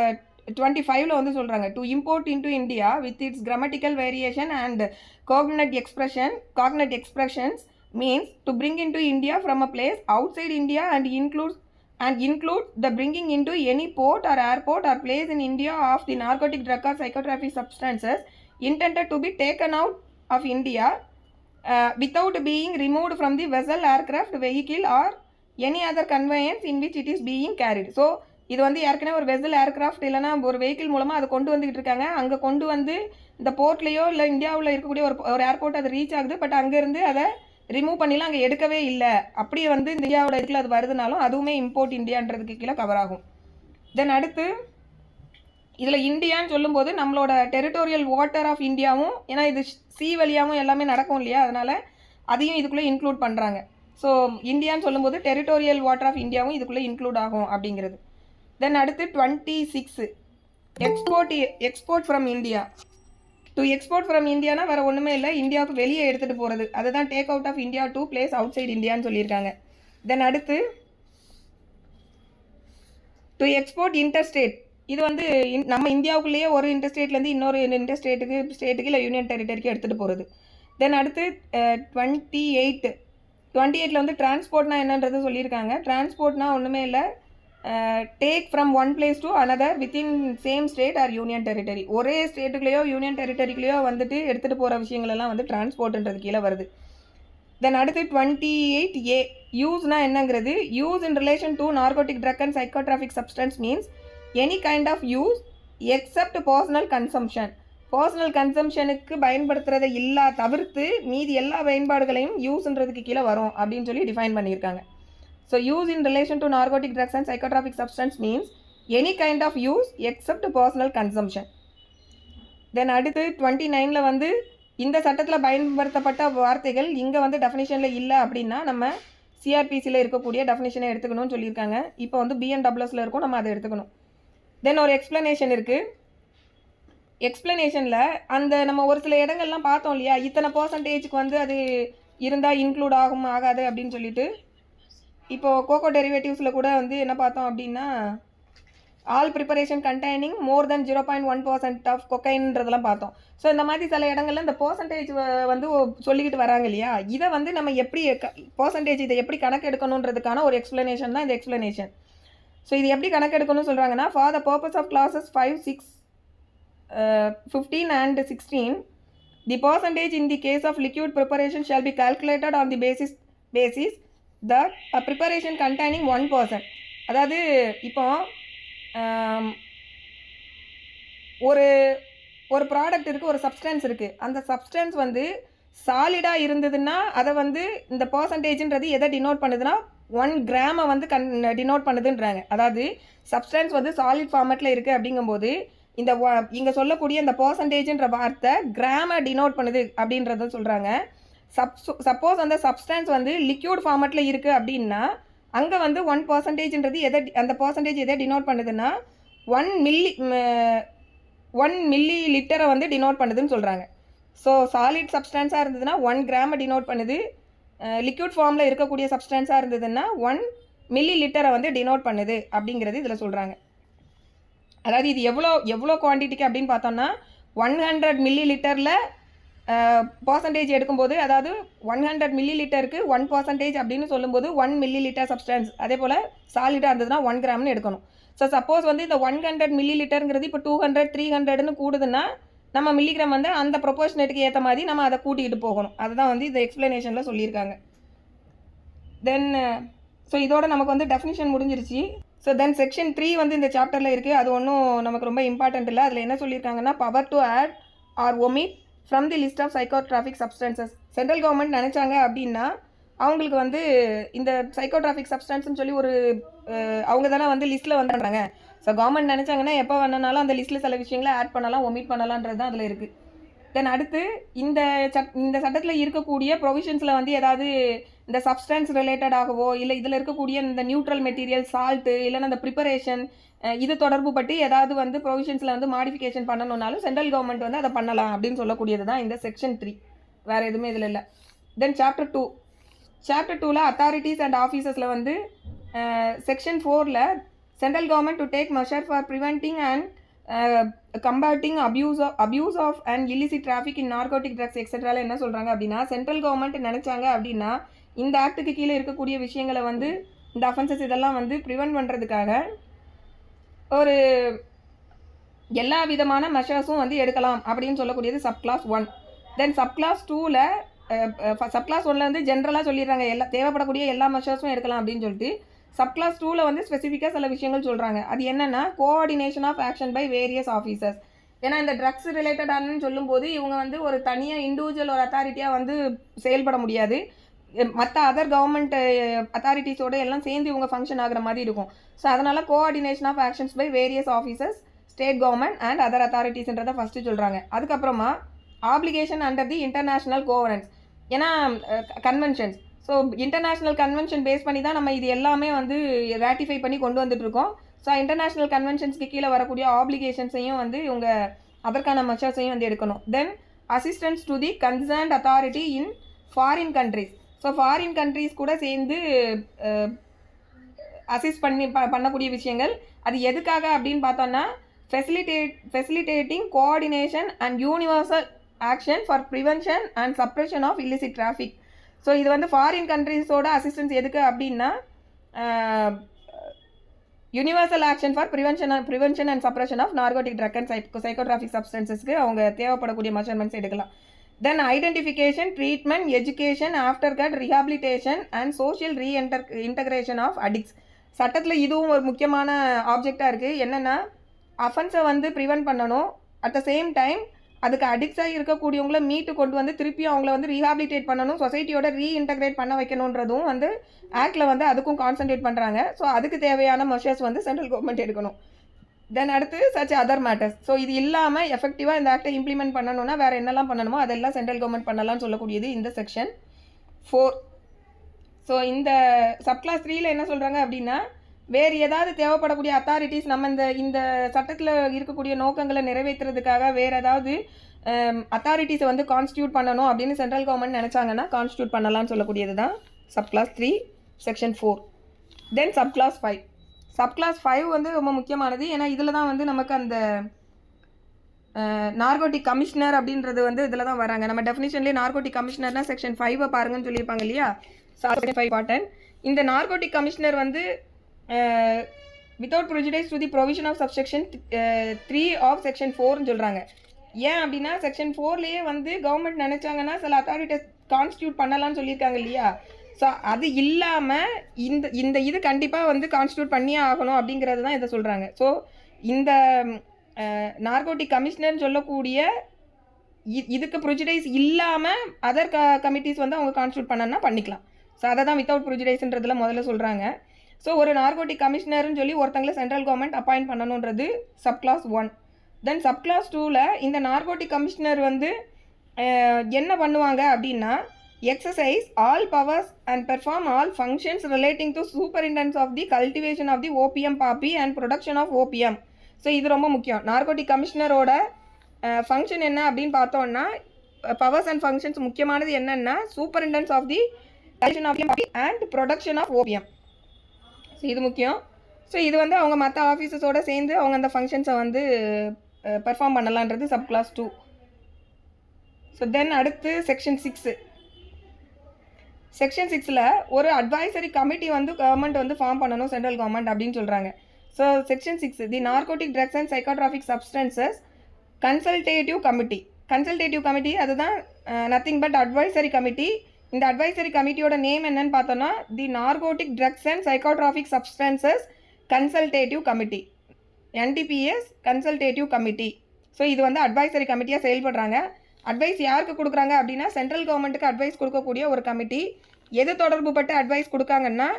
25ல் வந்து சொல்கிறாங்க, to import into India with it's grammatical variation and cognate expressions means to bring into India from a place outside India and include the bringing into any port or airport or place in India of the narcotic, drug or psychotropic substances intended to be taken out of India without being removed from the vessel, aircraft, vehicle or any other conveyance in which it is being carried. So இது வந்து ஏற்கனவே ஒரு வெசல், ஏர்கிராஃப்ட் இல்லைனா ஒரு வெஹிக்கிள் மூலமாக அதை கொண்டு வந்துக்கிட்டு இருக்காங்க. அங்கே கொண்டு வந்து இந்த போர்ட்லேயோ இல்லை இந்தியாவில் இருக்கக்கூடிய ஒரு ஏர்போர்ட் அது ரீச் ஆகுது. பட் அங்கேருந்து அதை ரிமூவ் பண்ணிலாம் அங்கே எடுக்கவே இல்லை. அப்படியே வந்து இந்தியாவோட இதுக்குள்ள அது வருதுனாலும் அதுவுமே இம்போர்ட் இந்தியான்றதுக்கு கீழே கவர் ஆகும். தென் அடுத்து இதில் இந்தியான்னு சொல்லும்போது நம்மளோட டெரிட்டோரியல் வாட்டர் ஆஃப் இந்தியாவும், ஏன்னா இது சீ வழியாகவும் எல்லாமே நடக்கும் இல்லையா, அதனால் அதையும் இதுக்குள்ளே இன்க்ளூட் பண்ணுறாங்க. ஸோ இந்தியான்னு சொல்லும்போது டெரிட்டோரியல் வாட்டர் ஆஃப் இந்தியாவும் இதுக்குள்ளே இன்க்ளூட் ஆகும் அப்படிங்கிறது. தென் அடுத்து 26 export from India. To export from இந்தியானா வேறு ஒன்றுமே இல்லை, இந்தியாவுக்கு வெளியே எடுத்துகிட்டு போகிறது. அதுதான் take out of India to place outside இந்தியான்னு சொல்லியிருக்காங்க. தென் அடுத்து டு எக்ஸ்போர்ட் இன்டர்ஸ்டேட். இது வந்து நம்ம இந்தியாவுக்குள்ளேயே ஒரு இன்டர்ஸ்டேட்லேருந்து இன்னொரு ஸ்டேட்டுக்கு இல்லை யூனியன் டெரிட்டரிக்கு எடுத்துகிட்டு போகிறது. தென் அடுத்து 28ல் வந்து டிரான்ஸ்போர்ட்னா என்னன்றது சொல்லியிருக்காங்க. டிரான்ஸ்போர்ட்னா ஒன்றுமே இல்லை, take from one place to another within same state or union territory. ஒரே ஸ்டேட்டுக்குள்ளேயோ யூனியன் டெரிட்டரிக்குள்ளேயோ வந்துட்டு எடுத்துகிட்டு போகிற விஷயங்களெல்லாம் வந்து டிரான்ஸ்போர்ட்ன்றது கீழே வருது. தென் அடுத்து 28A யூஸ்னா என்னங்கிறது, use in relation to narcotic, drug and psychotropic substance means any kind of use except personal consumption. Personal கன்சம்ஷனுக்கு பயன்படுத்துறதை தவிர்த்து மீதி எல்லா பயன்பாடுகளையும் யூஸ்ன்றதுக்கு கீழே வரும் அப்படின்னு சொல்லி டிஃபைன் பண்ணியிருக்காங்க. So use in relation to narcotic, drugs and psychotropic substance means any kind of use except personal consumption. Then அடுத்து 29ல் வந்து இந்த சட்டத்தில் பயன்படுத்தப்பட்ட வார்த்தைகள் இங்கே வந்து டெஃபினிஷனில் இல்லை அப்படின்னா நம்ம சிஆர்பிசியில் இருக்கக்கூடிய டெஃபினிஷனை எடுத்துக்கணும்னு சொல்லியிருக்காங்க. இப்போ வந்து பிஎன்டபிள்யூஎஸில் இருக்கும், நம்ம அதை எடுத்துக்கணும். தென் ஒரு எக்ஸ்ப்ளனேஷன் இருக்குது. எக்ஸ்ப்ளனேஷனில் அந்த நம்ம ஒரு சில இடங்கள்லாம் பார்த்தோம் இல்லையா, இத்தனை பர்சன்டேஜுக்கு வந்து அது இருந்தால் இன்க்ளூட் ஆகாது அப்படின்னு சொல்லிட்டு. இப்போது கோகோ டெரிவேட்டிவ்ஸில் கூட வந்து என்ன பார்த்தோம் அப்படின்னா, all preparation containing more than 0.1% of கொக்கைன்றதெல்லாம் பார்த்தோம். ஸோ இந்த மாதிரி சில இடங்கள்ல இந்த பர்சன்டேஜ் வந்து சொல்லிக்கிட்டு வராங்க இல்லையா, இதை வந்து நம்ம எப்படி பர்சன்டேஜ் இதை எப்படி கணக்கு எடுக்கணுன்றதுக்கான ஒரு எக்ஸ்ப்ளனேஷன் தான் இந்த எக்ஸ்ப்ளனேஷன். ஸோ இது எப்படி கணக்கு எடுக்கணும்னு சொல்கிறாங்கன்னா, for the purpose of classes 5, 6, 15 and 16 the percentage in the case of liquid preparation shall be calculated on the basis that a preparation containing 1%. அதாவது இப்போ ஒரு ப்ராடக்ட் இருக்குது, ஒரு சப்ஸ்டன்ஸ் இருக்குது. அந்த சப்ஸ்டன்ஸ் வந்து சாலிடாக இருந்ததுன்னா அதை வந்து இந்த பர்சன்டேஜ்ன்றது எதை டினோட் பண்ணுதுன்னா 1 கிராமை வந்து டினோட் பண்ணுதுன்றாங்க. அதாவது சப்ஸ்டன்ஸ் வந்து சாலிட் ஃபார்மேட்டில் இருக்குது அப்படிங்கும்போது இந்த இங்கே சொல்லக்கூடிய இந்த பர்சன்டேஜ்ன்ற வார்த்தை கிராமை டினோட் பண்ணுது அப்படின்றத சொல்கிறாங்க. சப்போஸ் அந்த சப்ஸ்டன்ஸ் வந்து லிக்யூட் ஃபார்மேட்டில் இருக்குது அப்படின்னா அங்கே வந்து 1%ன்றது அந்த பர்சன்டேஜ் எதை டினோட் பண்ணுதுன்னா 1 மில்லி லிட்டரை வந்து டினோட் பண்ணுதுன்னு சொல்கிறாங்க. ஸோ சாலிட் சப்ஸ்டன்ஸாக இருந்ததுன்னா 1 கிராமை டினோட் பண்ணுது, லிக்யூட் ஃபார்மில் இருக்கக்கூடிய சப்ஸ்டன்ஸாக இருந்ததுன்னா 1 மில்லி லிட்டரை வந்து டினோட் பண்ணுது அப்படிங்கிறது இதில் சொல்கிறாங்க. அதாவது இது எவ்வளோ குவான்டிட்டிக்கு அப்படின்னு பார்த்தோம்னா 100 மில்லி லிட்டரில் பர்சன்டேஜ் எடுக்கும்போது, அதாவது 100 மில்லி லிட்டருக்கு 1% அப்படின்னு சொல்லும்போது 1 மில்லி லிட்டர் சப்ஸ்டன்ஸ். அதே போல் சாலிடாக இருந்ததுன்னா 1 கிராம்னு எடுக்கணும். ஸோ சப்போஸ் வந்து இந்த 100 மில்லி லிட்டருங்கிறது இப்போ 200, 300ன்னு கூடுதுன்னா நம்ம மில்லிகிராம் வந்து அந்த ப்ரொபோர்ஷனேட்டுக்கு ஏற்ற மாதிரி நம்ம அதை கூட்டிகிட்டு போகணும். அதுதான் வந்து இந்த எக்ஸ்ப்ளனேஷனில் சொல்லியிருக்காங்க. தென் ஸோ இதோட நமக்கு வந்து டெஃபினிஷன் முடிஞ்சிருச்சு. ஸோ தென் செக்ஷன் 3 வந்து இந்த சாப்டரில் இருக்குது. அது ஒன்றும் நமக்கு ரொம்ப இம்பார்ட்டன்ட் இல்லை. அதில் என்ன சொல்லியிருக்காங்கன்னா, power to add or omit from the list of psychotropic substances. Central government நினச்சாங்க அப்படின்னா அவங்களுக்கு வந்து இந்த சைக்கோட்ராஃபிக் சப்ஸ்டன்ஸ்னு சொல்லி ஒரு அவங்க தானே வந்து லிஸ்ட்டில் வந்துடுறாங்க. ஸோ கவர்மெண்ட் நினச்சாங்கன்னா எப்போ வேணுனாலும் அந்த லிஸ்ட்டில் சில விஷயங்களை ஆட் பண்ணலாம், ஒமிட் பண்ணலான்றது தான் அதில் இருக்குது. தென் அடுத்து இந்த சட்டத்தில் இருக்கக்கூடிய ப்ரொவிஷன்ஸில் வந்து ஏதாவது இந்த சப்ஸ்டன்ஸ் ரிலேட்டடாகவோ இல்லை இதில் இருக்கக்கூடிய இந்த நியூட்ரல் மெட்டீரியல் சால்ட்டு இல்லைன்னா இந்த ப்ரிப்பரேஷன் இது தொடர்பு பற்றி ஏதாவது வந்து ப்ரொவிஷன்ஸில் வந்து மாடிஃபிகேஷன் பண்ணணுன்னாலும் சென்ட்ரல் கவர்மெண்ட் வந்து அதை பண்ணலாம் அப்படின்னு சொல்லக்கூடியது தான் இந்த செக்ஷன் 3. வேறு எதுவுமே இதில் இல்லை. தென் சாப்டர் 2ல் அத்தாரிட்டிஸ் அண்ட் ஆஃபீஸஸில் வந்து செக்ஷன் 4ல் central government to take measure for preventing and combating abuse of and illicit traffic in narcotic drugs எக்ஸெட்ரால என்ன சொல்கிறாங்க அப்படின்னா, சென்ட்ரல் கவர்மெண்ட் நினச்சாங்க அப்படின்னா இந்த ஆக்டுக்கு கீழே இருக்கக்கூடிய விஷயங்களை வந்து இந்த அஃபென்சஸ் இதெல்லாம் வந்து ப்ரிவென்ட் பண்ணுறதுக்காக ஒரு எல்லா விதமான மெஷர்ஸும் வந்து எடுக்கலாம் அப்படின்னு சொல்லக்கூடியது சப்கிளாஸ் 1. தென் சப்கிளாஸ் 2ல் சப்கிளாஸ் 1ல் வந்து ஜென்ரலாக சொல்லிடுறாங்க எல்லா தேவைப்படக்கூடிய எல்லா மெஷர்ஸும் எடுக்கலாம் அப்படின்னு சொல்லிட்டு. சப்கிளாஸ் 2ல் வந்து ஸ்பெசிஃபிக்காக சில விஷயங்கள் சொல்கிறாங்க. அது என்னென்னா, coordination of action by various officers. ஏன்னா இந்த ட்ரக்ஸ் ரிலேட்டடானு சொல்லும்போது இவங்க வந்து ஒரு தனியாக இண்டிவிஜுவல் ஒரு அத்தாரிட்டியாக வந்து செயல்பட முடியாது. மற்ற அதர் கவர்மெண்ட் அத்தாரிட்டிஸோடு எல்லாம் சேர்ந்து இவங்க ஃபங்க்ஷன் ஆகிற மாதிரி இருக்கும். ஸோ அதனால் coordination of actions by various officers, state government and other அத்தாரிட்டிஸ்ன்றதை ஃபஸ்ட்டு சொல்கிறாங்க. அதுக்கப்புறமா application under the international governance. ஏன்னா conventions, so international convention base பண்ணி தான் நம்ம இது எல்லாமே வந்து ரேட்டிஃபை பண்ணி கொண்டு வந்துட்டுருக்கோம். ஸோ இன்டர்நேஷ்னல் கன்வென்ஷன்ஸ்க்கு கீழே வரக்கூடிய ஆப்ளிகேஷன்ஸையும் வந்து இவங்க அதற்கான மெஷர்ஸையும் வந்து எடுக்கணும். Then assistance to the concerned authority in foreign countries. So foreign countries கூட சேர்ந்து அசிஸ்ட் பண்ணக்கூடிய விஷயங்கள். அது எதுக்காக அப்படின்னு பார்த்தோன்னா, facilitating coordination and universal action for prevention and suppression of illicit traffic. So இது வந்து ஃபாரின் கண்ட்ரிஸோட அசிஸ்டன்ஸ் எதுக்கு அப்படின்னா, universal action for prevention and suppression of narcotic drug and psychotropic சப்ஸ்டன்சஸ்க்கு அவங்க தேவைப்படக்கூடிய மெஷர்மெண்ட்ஸ் எடுக்கலாம். Then identification, treatment, education, after cut rehabilitation and social integration of addicts. சட்டத்தில் இதுவும் ஒரு முக்கியமான ஆப்ஜெக்டாக இருக்குது. என்னென்னா, அஃபென்ஸை வந்து ப்ரிவென்ட் பண்ணணும், அட் த சேம் டைம் அதுக்கு அடிக்ட்ஸாக இருக்கக்கூடியவங்கள மீட்டு கொண்டு வந்து திருப்பியும் அவங்கள வந்து ரீஹாபிலிட்டேட் பண்ணணும், சொசைட்டியோட ரீஇன்டகிரேட் பண்ண வைக்கணுன்றதும் வந்து ஆக்டில் வந்து அதுக்கும் கான்சன்ட்ரேட் பண்ணுறாங்க. ஸோ அதுக்கு தேவையான மெஷர்ஸ் வந்து சென்ட்ரல் கவர்மெண்ட் எடுக்கணும். தென் அடுத்து சச் அதர் மேட்டர்ஸ். ஸோ இது இல்லாமல் எஃபெக்டிவாக இந்த ஆக்டை இம்ப்ளிமெண்ட் பண்ணணும்னா வேறு என்னெல்லாம் பண்ணணுமோ அதெல்லாம் சென்ட்ரல் கவர்மெண்ட் பண்ணலாம்னு சொல்லக்கூடியது இந்த செக்ஷன் 4. ஸோ இந்த சப்கிளாஸ் 3ல் என்ன சொல்கிறாங்க அப்படின்னா, வேறு ஏதாவது தேவைப்படக்கூடிய அத்தாரிட்டிஸ் நம்ம இந்த சட்டத்தில் இருக்கக்கூடிய நோக்கங்களை நிறைவேற்றுறதுக்காக வேறு ஏதாவது அத்தாரிட்டிஸை வந்து கான்ஸ்டியூட் பண்ணணும் அப்படின்னு சென்ட்ரல் கவர்மெண்ட் நினச்சாங்கன்னா கான்ஸ்டியூட் பண்ணலாம்னு சொல்லக்கூடியது தான் சப்கிளாஸ் 3 செக்ஷன் 4. தென் சப்கிளாஸ் 5. சப்கிளாஸ் 5 வந்து ரொம்ப முக்கியமானது. ஏன்னா இதில் தான் வந்து நமக்கு அந்த நார்கோட்டிக் கமிஷனர் அப்படின்றது வந்து இதில் தான் வராங்க. நம்ம டெஃபினிஷன்லேயே நார்கோட்டிக் கமிஷனர்னா செக்ஷன் 5 பாருங்கன்னு சொல்லியிருப்பாங்க இல்லையா. Section 5 important. இந்த நார்கோட்டிக் கமிஷனர் வந்து without prejudice to the provision of subsection 3 of section 4ன்னு சொல்கிறாங்க. ஏன் அப்படின்னா செக்ஷன் 4லேயே வந்து கவர்மெண்ட் நினச்சாங்கன்னா சில அத்தாரிட்டிஸ் கான்ஸ்டியூட் பண்ணலான்னு சொல்லியிருக்காங்க இல்லையா. ஸோ அது இல்லாமல் இந்த இது கண்டிப்பாக வந்து கான்ஸ்டியூட் பண்ணியே ஆகணும் அப்படிங்கிறது தான் இதை சொல்கிறாங்க. ஸோ இந்த நார்கோட்டிக் கமிஷனர்னு சொல்லக்கூடிய இதுக்கு ப்ரெஜுடைஸ் இல்லாமல் அதர் கமிட்டிஸ் வந்து அவங்க கான்ஸ்டியூட் பண்ணனா பண்ணிக்கலாம். ஸோ அதை தான் வித்தவுட் ப்ரெஜுடைஸ்ன்றதுல முதல்ல சொல்கிறாங்க. ஸோ ஒரு நார்கோட்டிக் கமிஷனர்னு சொல்லி ஒருத்தங்களை சென்ட்ரல் கவர்மெண்ட் அப்பாயிண்ட் பண்ணணுன்றது சப்கிளாஸ் 1. தென் சப்கிளாஸ் 2ல் இந்த நார்கோட்டிக் கமிஷனர் வந்து என்ன பண்ணுவாங்க அப்படின்னா, exercise all powers and perform all functions relating to superintendence of the cultivation of the opium poppy and production of opium. So இது ரொம்ப முக்கியம். நார்கோட்டிக் கமிஷனரோட ஃபங்க்ஷன் என்ன அப்படின்னு பார்த்தோன்னா, பவர்ஸ் அண்ட் ஃபங்க்ஷன்ஸ் முக்கியமானது என்னென்னா superintendence of the cultivation of poppy and production of opium. So இது முக்கியம். ஸோ இது வந்து அவங்க மற்ற ஆஃபீஸஸோடு சேர்ந்து அவங்க அந்த ஃபங்க்ஷன்ஸை வந்து பெர்ஃபார்ம் பண்ணலான்றது சப்கிளாஸ் 2. ஸோ தென் அடுத்து செக்ஷன் 6. செக்ஷன் 6ல் ஒரு அட்வைசரி கமிட்டி வந்து கவர்மெண்ட் வந்து ஃபார்ம் பண்ணணும் சென்ட்ரல் கவர்மெண்ட் அப்படின்னு சொல்கிறாங்க. So section 6, the narcotic drugs and psychotropic substances consultative committee அதுதான் நத்திங் பட் அட்வைசரி கமிட்டி. இந்த அட்வைசரி கமிட்டியோட நேம் என்னன்னு பார்த்தோன்னா the narcotic drugs and psychotropic substances consultative committee, NTPS consultative committee. So இது வந்து அட்வைசரி கமிட்டியாக செயல்படுறாங்க. அட்வைஸ் யாருக்கு கொடுக்குறாங்க அப்படின்னா சென்ட்ரல் கவர்மெண்ட்டுக்கு அட்வைஸ் கொடுக்கக்கூடிய ஒரு கமிட்டி. எது தொடர்பு பட்டு அட்வைஸ் கொடுக்காங்கன்னா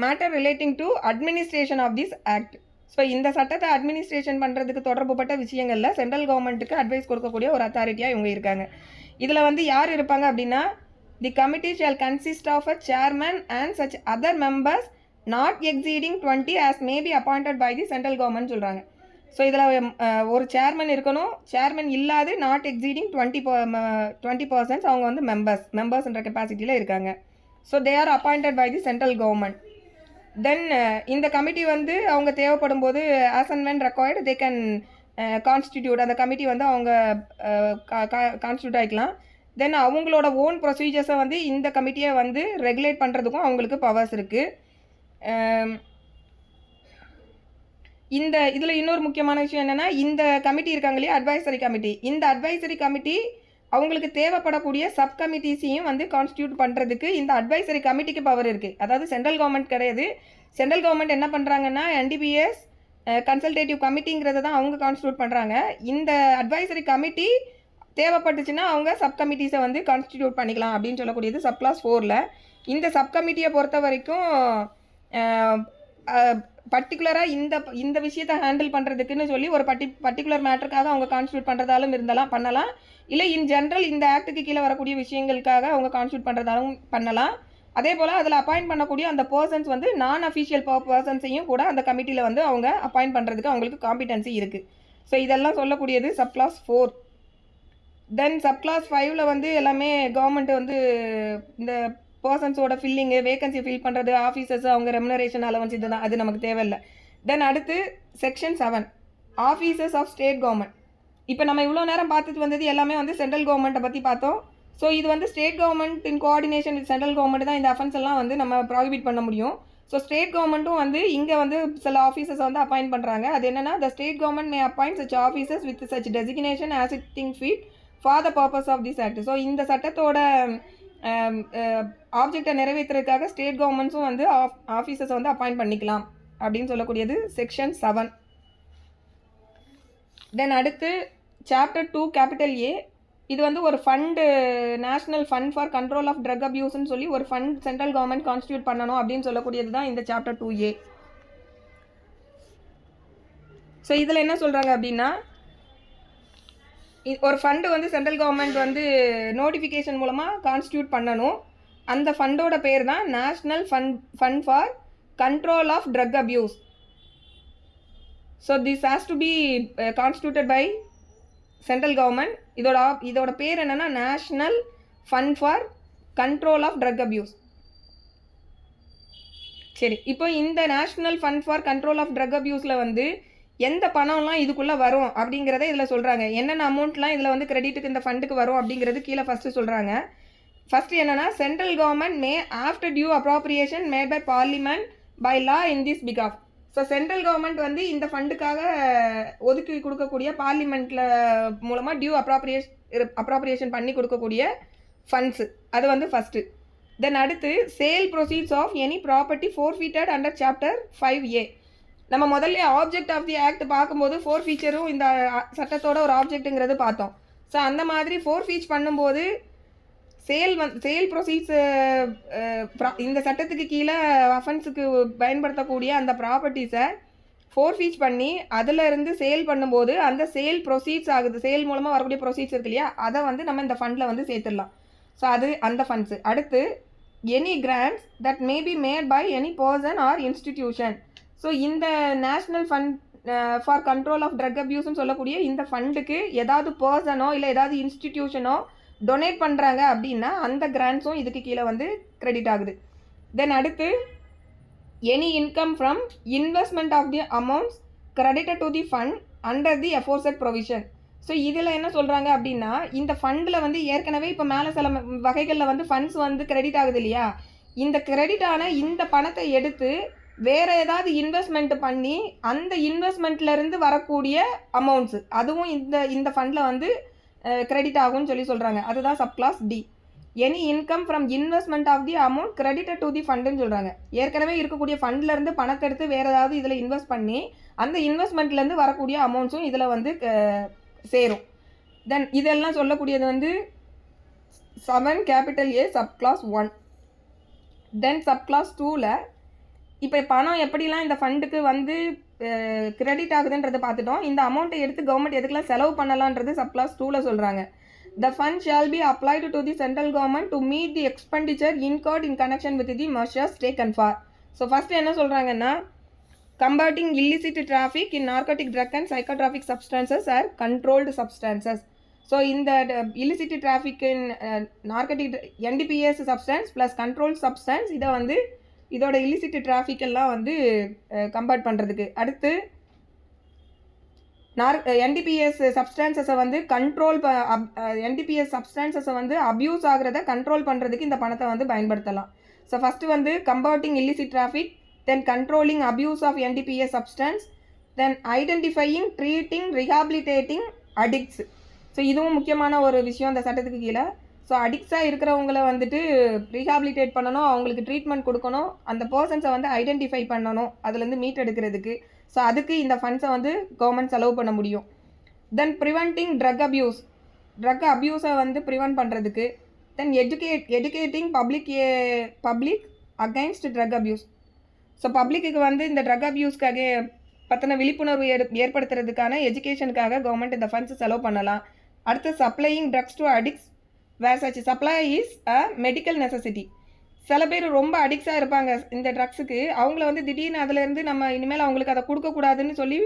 matter relating to administration of this act. So இந்த சட்டத்தை அட்மினிஸ்ட்ரேஷன் பண்ணுறதுக்கு தொடர்புப்பட்ட விஷயங்களில் சென்ட்ரல் கவர்மெண்ட்டுக்கு அட்வைஸ் கொடுக்கக்கூடிய ஒரு அத்தாரிட்டியாக இவங்க இருக்காங்க. இதில் வந்து யார் இருப்பாங்க அப்படின்னா the committee shall consist of a chairman and such other members not exceeding 20 as may be appointed by the central government சொல்கிறாங்க. ஸோ இதில் ஒரு சேர்மன் இருக்கணும். சேர்மன் இல்லாது நாட் எக்ஸீடிங் 20% அவங்க வந்து மெம்பர்ஸ்ன்ற கெப்பாசிட்டியில் இருக்காங்க. So they are appointed by the central government. Then இந்த கமிட்டி வந்து அவங்க தேவைப்படும் போது as and when required they can constitute, அந்த கமிட்டி வந்து அவங்க கான்ஸ்டியூட் ஆகிக்கலாம். தென் அவங்களோட ஓன் ப்ரொசீஜர்ஸை வந்து இந்த கமிட்டியை வந்து ரெகுலேட் பண்ணுறதுக்கும் அவங்களுக்கு பவர்ஸ் இருக்குது. இந்த இதில் இன்னொரு முக்கியமான விஷயம் என்னென்னா இந்த கமிட்டி இருக்காங்க இல்லையா அட்வைசரி கமிட்டி, இந்த அட்வைசரி கமிட்டி அவங்களுக்கு தேவைப்படக்கூடிய சப் கமிட்டிஸையும் வந்து கான்ஸ்டியூட் பண்ணுறதுக்கு இந்த அட்வைசரி கமிட்டிக்கு பவர் இருக்குது. அதாவது சென்ட்ரல் கவர்மெண்ட் கிடையாது. சென்ட்ரல் கவர்மெண்ட் என்ன பண்ணுறாங்கன்னா NTPS கன்சல்டேட்டிவ் கமிட்டிங்கிறத தான் அவங்க கான்ஸ்டியூட் பண்ணுறாங்க. இந்த அட்வைசரி கமிட்டி தேவைப்பட்டுச்சுன்னா அவங்க சப் கமிட்டிஸை வந்து கான்ஸ்டியூட் பண்ணிக்கலாம் அப்படின்னு சொல்லக்கூடியது சப்க்ளாஸ் 4ல். இந்த சப் கமிட்டியை பொறுத்த வரைக்கும் பர்டிகுலராக இந்த விஷயத்தை ஹேண்டில் பண்ணுறதுக்குன்னு சொல்லி ஒரு பர்டிகுலர் மேட்டருக்காக அவங்க கான்ஸ்டியூட் பண்ணுறதாலும் பண்ணலாம். இல்லை இன் ஜென்ரல் இந்த ஆக்டுக்கு கீழே வரக்கூடிய விஷயங்களுக்காக அவங்க கான்ஸ்டியூட் பண்ணுறதாலும் பண்ணலாம். அதே போல் அதில் அப்பாயிண்ட் பண்ணக்கூடிய அந்த பர்சன்ஸ் வந்து நான் அஃபிஷியல் பர்சன்ஸையும் கூட அந்த கமிட்டியில் வந்து அவங்க அப்பாயிண்ட் பண்ணுறதுக்கு அவங்களுக்கு காம்பிடன்சி இருக்குது. ஸோ இதெல்லாம் சொல்லக்கூடியது சப்க்ளாஸ் 4. தென் சப்க்ளாஸ் 5ல் வந்து எல்லாமே கவர்மெண்ட் வந்து இந்த பர்சன்ஸோட ஃபில்லிங்கு, வேகன்சி ஃபில் பண்ணுறது, ஆஃபீஸர்ஸ் அவங்க ரெமுனரேஷன் அலவன்ஸ் இது தான், அது நமக்கு தேவையில்லை. தென் அடுத்து section 7 officers of state government. இப்போ நம்ம இவ்வளோ நேரம் பார்த்துட்டு வந்தது எல்லாமே வந்து சென்ட்ரல் கவர்மெண்ட்டை பற்றி பார்த்தோம். ஸோ இது வந்து state government in coordination with central government தான் இந்த அஃபென்ஸ் எல்லாம் வந்து நம்ம ப்ராஹிபிட் பண்ண முடியும். ஸோ ஸ்டேட் கவர்மெண்ட்டும் வந்து இங்கே வந்து சில ஆஃபீஸர்ஸ் வந்து அப்பாயிண்ட் பண்ணுறாங்க. அது என்னென்னா the state government may appoint such officers with such designation as it think fit for the purpose of this act. So இந்த சட்டத்தோட ஆப்ஜெக்டை நிறைவேற்றுறதுக்காக ஸ்டேட் கவர்மெண்ட்ஸும் வந்து ஆஃபீஸர்ஸை வந்து அப்பாயிண்ட் பண்ணிக்கலாம் அப்படின்னு சொல்லக்கூடியது செக்ஷன் 7. தென் அடுத்து சாப்டர் 2 கேபிட்டல் A. இது வந்து ஒரு fund, national fund for control of drug அப்யூஸ்ன்னு சொல்லி ஒரு ஃபண்ட் சென்ட்ரல் கவர்மெண்ட் கான்ஸ்டியூட் பண்ணணும் அப்படின்னு சொல்லக்கூடியது தான் இந்த சாப்டர் 2A. ஸோ இதில் என்ன சொல்கிறாங்க அப்படின்னா ஒரு ஃபண்டு வந்து சென்ட்ரல் கவர்மெண்ட் வந்து நோட்டிஃபிகேஷன் மூலமாக கான்ஸ்டியூட் பண்ணணும். அந்த ஃபண்டோட பேர் தான் national fund for control of drug abuse. So this has to be constituted by central government. இதோட பேர் என்னென்னா national fund for control of drug abuse. சரி, இப்போ இந்த national fund for control of drug அப்யூஸில் வந்து எந்த பணம்லாம் இதுக்குள்ளே வரும் அப்படிங்கிறத இதில் சொல்கிறாங்க. என்னென்ன அமௌண்ட்லாம் இதில் வந்து கிரெடிட்டுக்கு இந்த ஃபண்டுக்கு வரும் அப்படிங்கிறது கீழே ஃபஸ்ட்டு சொல்கிறாங்க. ஃபஸ்ட்டு என்னென்னா central government may after due appropriation made by parliament by law in this பிகாஃப். ஸோ சென்ட்ரல் கவர்மெண்ட் வந்து இந்த ஃபண்டுக்காக ஒதுக்கி கொடுக்கக்கூடிய பார்லிமெண்ட்டில் மூலமாக டியூ அப்ராப்ரியேஷன் பண்ணி கொடுக்கக்கூடிய ஃபண்ட்ஸு, அது வந்து ஃபஸ்ட்டு. தென் அடுத்து sale proceeds of any property forfeited under chapter 5A. நம்ம முதல்ல ஆப்ஜெக்ட் ஆஃப் தி ஆக்ட் பார்க்கும்போது ஃபோர்ஃபீச்சரும் இந்த சட்டத்தோட ஒரு ஆப்ஜெக்ட்டுங்கிறது பார்த்தோம். ஸோ அந்த மாதிரி ஃபோர்ஃபீச் பண்ணும்போது சேல் ப்ரொசீட்ஸு இந்த சட்டத்துக்கு கீழே அஃபென்ஸுக்கு பயன்படுத்தக்கூடிய அந்த ப்ராப்பர்ட்டிஸை ஃபோர்ஃபீச் பண்ணி அதில் இருந்து சேல் பண்ணும்போது அந்த சேல் ப்ரொசீட்ஸ் ஆகுது, சேல் மூலமாக வரக்கூடிய ப்ரொசீட்ஸ் இருக்கு இல்லையா, அதை வந்து நம்ம இந்த ஃபண்டில் வந்து சேர்த்துடலாம். ஸோ அது அந்த ஃபண்ட்ஸு. அடுத்து any grants that may be made by any person or institution. So இந்த national fund for control of drug அப்யூஸ்ன்னு சொல்லக்கூடிய இந்த ஃபண்டுக்கு ஏதாவது பர்சனோ இல்லை ஏதாவது இன்ஸ்டிடியூஷனோ டொனேட் பண்ணுறாங்க அப்படின்னா அந்த கிராண்ட்ஸும் இதுக்கு கீழே வந்து கிரெடிட் ஆகுது. தென் அடுத்து any income from investment of the amounts credited to the fund under the aforesaid provision. So இதில் என்ன சொல்கிறாங்க அப்படின்னா இந்த ஃபண்டில் வந்து ஏற்கனவே இப்போ மேலே சில வகைகளில் வந்து ஃபண்ட்ஸ் வந்து கிரெடிட் ஆகுது இல்லையா, இந்த கிரெடிட்டான இந்த பணத்தை எடுத்து வேறு ஏதாவது இன்வெஸ்ட்மெண்ட் பண்ணி அந்த இன்வெஸ்ட்மெண்ட்லேருந்து வரக்கூடிய அமௌண்ட்ஸு அதுவும் இந்த ஃபண்டில் வந்து கிரெடிட் ஆகும்னு சொல்கிறாங்க. அதுதான் subclause D. Any income from investment of the amount credited to the ஃபண்டுன்னு சொல்கிறாங்க. ஏற்கனவே இருக்கக்கூடிய ஃபண்ட்லேருந்து பணத்தை எடுத்து வேறு ஏதாவது இதில் இன்வெஸ்ட் பண்ணி அந்த இன்வெஸ்ட்மெண்ட்லேருந்து வரக்கூடிய அமௌண்ட்ஸும் இதில் வந்து சேரும். தென் இதெல்லாம் சொல்லக்கூடியது வந்து 7 capital A subclass 1. Then subclass 2ல் இப்போ பணம் எப்படிலாம் இந்த ஃபண்டுக்கு வந்து கிரெடிட் ஆகுதுன்றதை பார்த்துட்டோம். இந்த அமௌண்ட்டை எடுத்து கவர்மெண்ட் எதுக்கெல்லாம் செலவு பண்ணலான்றது சப்கிளாஸ் 2ல் சொல்கிறாங்க. The fund shall be applied to the central government to meet the expenditure incurred in connection with the measures taken for. So first என்ன சொல்கிறாங்கன்னா, combating illicit traffic in narcotic drug and psychotropic substances are controlled substances. So இந்த illicit traffic in narcotic NDPS substance plus controlled substance இதை வந்து இதோட illicit traffic எல்லாம் வந்து கம்பேர்ட் பண்ணுறதுக்கு. அடுத்து NDPS சப்ஸ்டான்சஸை வந்து NDPS சப்ஸ்டான்சஸை வந்து அப்யூஸ் ஆகிறத கண்ட்ரோல் பண்ணுறதுக்கு இந்த பணத்தை வந்து பயன்படுத்தலாம். ஸோ ஃபஸ்ட்டு வந்து combating illicit traffic, then controlling abuse of NDPS substance, then identifying, treating, rehabilitating addicts. So இதுவும் முக்கியமான ஒரு விஷயம் இந்த சட்டத்துக்கு கீழே. ஸோ அடிக்ட்ஸாக இருக்கிறவங்கள வந்துட்டு ரீஹாபிலிட்டேட் பண்ணணும், அவங்களுக்கு ட்ரீட்மெண்ட் கொடுக்கணும், அந்த பர்சன்ஸை வந்து ஐடென்டிஃபை பண்ணணும், அதுலேருந்து மீட் எடுக்கிறதுக்கு. ஸோ அதுக்கு இந்த ஃபண்ட்ஸை வந்து கவர்மெண்ட் செலவு பண்ண முடியும். தென் ப்ரிவென்டிங் ட்ரக் அப்யூஸை வந்து ப்ரிவென்ட் பண்ணுறதுக்கு. Then educating public against drug abuse. So பப்ளிக்கு வந்து இந்த ட்ரக் அப்யூஸ்க்காக பற்றின விழிப்புணர்வு ஏற்படுத்துறதுக்கான எஜுகேஷனுக்காக கவர்மெண்ட் இந்த ஃபண்ட்ஸ் செலவு பண்ணலாம். அடுத்து supplying drugs to addicts where such supply is a medical necessity. சில பேர் ரொம்ப அடிக்ஸாக இருப்பாங்க இந்த ட்ரக்ஸுக்கு. அவங்கள வந்து திடீர்னு அதுலேருந்து நம்ம இனிமேல் அவங்களுக்கு அதை கொடுக்கக்கூடாதுன்னு சொல்லி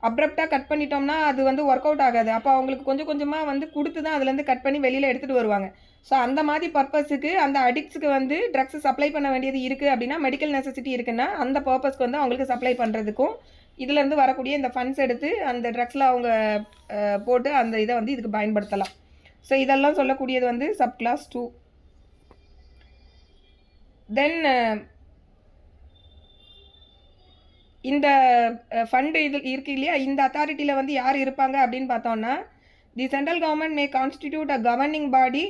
அப்ரப்டாக கட் பண்ணிட்டோம்னா அது வந்து ஒர்க் அவுட் ஆகாது. அப்போ அவங்களுக்கு கொஞ்சம் கொஞ்சமாக வந்து கொடுத்து தான் அதுலேருந்து கட் பண்ணி வெளியில் எடுத்துகிட்டு வருவாங்க. ஸோ அந்த மாதிரி பர்பஸுக்கு அந்த அடிக்ட்ஸுக்கு வந்து ட்ரக்ஸ் சப்ளை பண்ண வேண்டியது இருக்குது அப்படின்னா, மெடிக்கல் நெசசிட்டி இருக்குன்னா அந்த பர்பஸ்க்கு வந்து அவங்களுக்கு சப்ளை பண்ணுறதுக்கும் இதுலேருந்து வரக்கூடிய இந்த ஃபண்ட்ஸ் எடுத்து அந்த ட்ரக்ஸில் அவங்க போட்டு அந்த இதை வந்து இதுக்கு பயன்படுத்தலாம். ஸோ இதெல்லாம் சொல்லக்கூடியது வந்து சப்கிளாஸ் 2. தென் இந்த ஃபண்டு இது இருக்கு இல்லையா, இந்த அத்தாரிட்டியில் வந்து யார் இருப்பாங்க அப்படின்னு பார்த்தோன்னா, the central government may constitute a governing body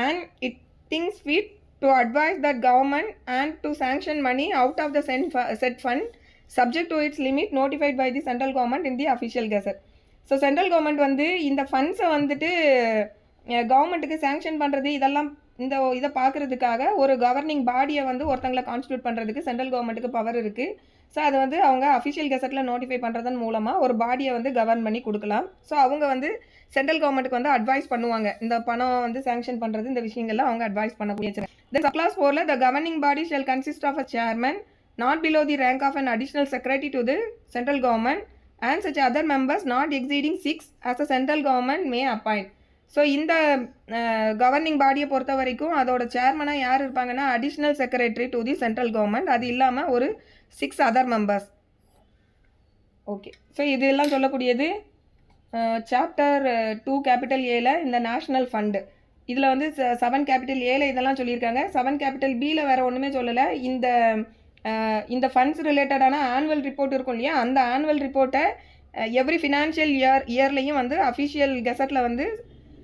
and it things fit to advise that government and to sanction money out of the set fund subject to its limit notified by the central government in the official gazette. So central government வந்து இந்த ஃபண்ட்ஸை வந்துட்டு கவர்மெண்ட்டுக்கு சேங்ஷன் பண்ணுறது இதெல்லாம் இதை பார்க்குறதுக்காக ஒரு கவர்னிங் பாடியை வந்து ஒருத்தங்களை கான்ஸ்டியூட் பண்ணுறதுக்கு சென்ட்ரல் கவர்மெண்ட்டுக்கு பவர் இருக்குது. ஸோ அதை வந்து அவங்க அஃபிஷியல் கெசட்டில் நோட்டிஃபை பண்ணுறதன் மூலமாக ஒரு பாடியை வந்து கவர்ன் பண்ணி கொடுக்கலாம். ஸோ அவங்க வந்து சென்ட்ரல் கவர்மெண்ட்டுக்கு வந்து அட்வைஸ் பண்ணுவாங்க, இந்த பணம் வந்து சேங்ஷன் பண்ணுறது இந்த விஷயங்கள்லாம் அவங்க அட்வைஸ் பண்ணக்கூடிய. தென் சப்கிளாஸ் 4ல் the governing body shall consist of a chairman not below the rank of an additional secretary to the central government and such other members not exceeding 6 as a central government may appoint. So இந்த கவர்னிங் பாடியை பொறுத்த வரைக்கும் அதோட சேர்மனாக யார் இருப்பாங்கன்னா additional secretary to the central government, அது இல்லாமல் ஒரு 6 அதர் மெம்பர்ஸ். ஓகே, ஸோ இதெல்லாம் சொல்லக்கூடியது சாப்டர் 2 கேபிட்டல் ஏல இந்த நேஷ்னல் ஃபண்டு. இதில் வந்து 7 கேபிட்டல் ஏல இதெல்லாம் சொல்லியிருக்காங்க. 7 கேபிட்டல் பியில் வேறு ஒன்றுமே சொல்லலை. இந்த ஃபண்ட்ஸ் ரிலேட்டடான ஆனுவல் ரிப்போர்ட் இருக்கும் இல்லையா, அந்த ஆனுவல் ரிப்போர்ட்டை எவ்ரி ஃபினான்ஷியல் இயர்லேயும் வந்து அஃபிஷியல் கெசட்டில் வந்து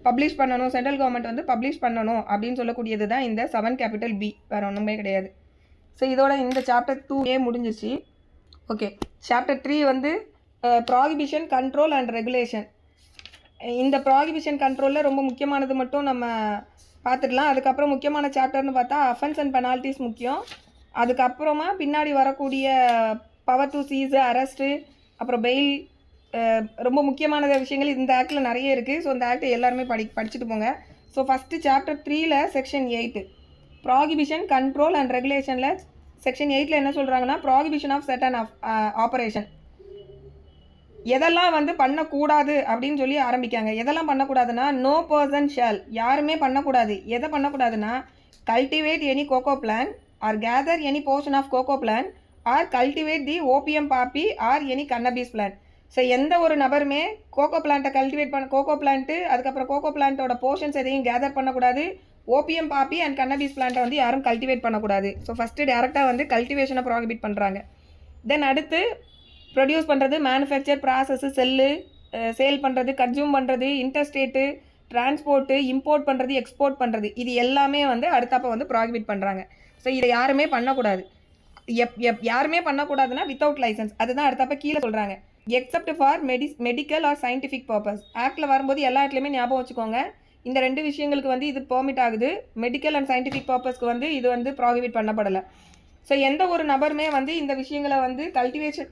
பப்ளிஷ் பண்ணணும், சென்ட்ரல் கவர்மெண்ட் வந்து பப்ளிஷ் பண்ணணும் அப்படின்னு சொல்லக்கூடியது தான் இந்த 7 கேபிட்டல் பி, வேறு ஒன்றுமே கிடையாது. ஸோ இதோட இந்த சாப்டர் 2A முடிஞ்சிச்சு. ஓகே, சாப்டர் 3 வந்து ப்ராஹிபிஷன், கண்ட்ரோல் அண்ட் ரெகுலேஷன். இந்த ப்ராஹிபிஷன் கண்ட்ரோலில் ரொம்ப முக்கியமானது மட்டும் நம்ம பார்த்துடலாம். அதுக்கப்புறம் முக்கியமான சாப்டர்னு பார்த்தா அஃபென்ஸ் அண்ட் பெனால்ட்டிஸ் முக்கியம். அதுக்கப்புறமா பின்னாடி வரக்கூடிய பவர் டு சீஸ், அரெஸ்ட்டு, அப்புறம் பெயில், ரொம்ப முக்கியமான விஷயங்கள் இந்த ஆக்டில் நிறைய இருக்குது. ஸோ இந்த ஆக்டை எல்லாருமே படிச்சுட்டு போங்க. ஸோ ஃபஸ்ட்டு சாப்டர் 3ல் செக்ஷன் 8 ப்ராஹிபிஷன், கண்ட்ரோல் அண்ட் ரெகுலேஷனில் செக்ஷன் 8ல் என்ன சொல்கிறாங்கன்னா, ப்ராஹிபிஷன் ஆஃப் சர்டன் ஆப்ரேஷன். எதெல்லாம் வந்து பண்ணக்கூடாது அப்படின்னு சொல்லி ஆரம்பிக்காங்க. எதெல்லாம் பண்ணக்கூடாதுன்னா, நோ பர்சன் ஷால், யாருமே பண்ணக்கூடாது. எதை பண்ணக்கூடாதுன்னா, cultivate any coca plant or gather any portion of cocoa plant or cultivate the opium poppy or any cannabis plant. So எந்த ஒரு நபருமே கோகோ பிளான்ட்டை கல்டிவேட் கோகோ பிளான்ட்டு அதுக்கப்புறம் கோகோ பிளான்ட்டோட போர்ஷன்ஸ் எதையும் கேதர் பண்ணக்கூடாது. ஓபிஎம் பாப்பி அண்ட் கன்னபீஸ் பிளான்ட்டை வந்து யாரும் கல்டிவேட் பண்ணக்கூடாது. ஸோ ஃபஸ்ட்டு டேரெக்டாக வந்து கல்டிவேஷனை ப்ராஹிபிட் பண்ணுறாங்க. தென் அடுத்து ப்ரொடியூஸ் பண்ணுறது, மேனுஃபேக்சர், ப்ராசஸ்ஸு, செல்லு, சேல் பண்ணுறது, கன்சியூம் பண்ணுறது, இன்டர்ஸ்டேட்டு, டிரான்ஸ்போர்ட்டு, இம்போர்ட் பண்ணுறது, எக்ஸ்போர்ட் பண்ணுறது, இது எல்லாமே வந்து அடுத்தப்போ வந்து ப்ராஹிபிட் பண்ணுறாங்க. ஸோ இதை யாருமே பண்ணக்கூடாது. யாருமே பண்ணக்கூடாதுன்னா வித்தவுட் லைசன்ஸ், அதுதான் அடுத்தப்போ கீழே சொல்கிறாங்க. Except for medical or scientific purpose. ஆக்டில் வரும்போது எல்லா இடத்துலையுமே ஞாபகம் வச்சுக்கோங்க, இந்த 2 விஷயங்களுக்கு வந்து இது பெர்மிட் ஆகுது. மெடிக்கல் அண்ட் சயின்டிஃபிக் பர்பஸ்க்கு வந்து இது வந்து ப்ராஹிபிட் பண்ணப்படலை. ஸோ எந்த ஒரு நபருமே வந்து இந்த விஷயங்களை வந்து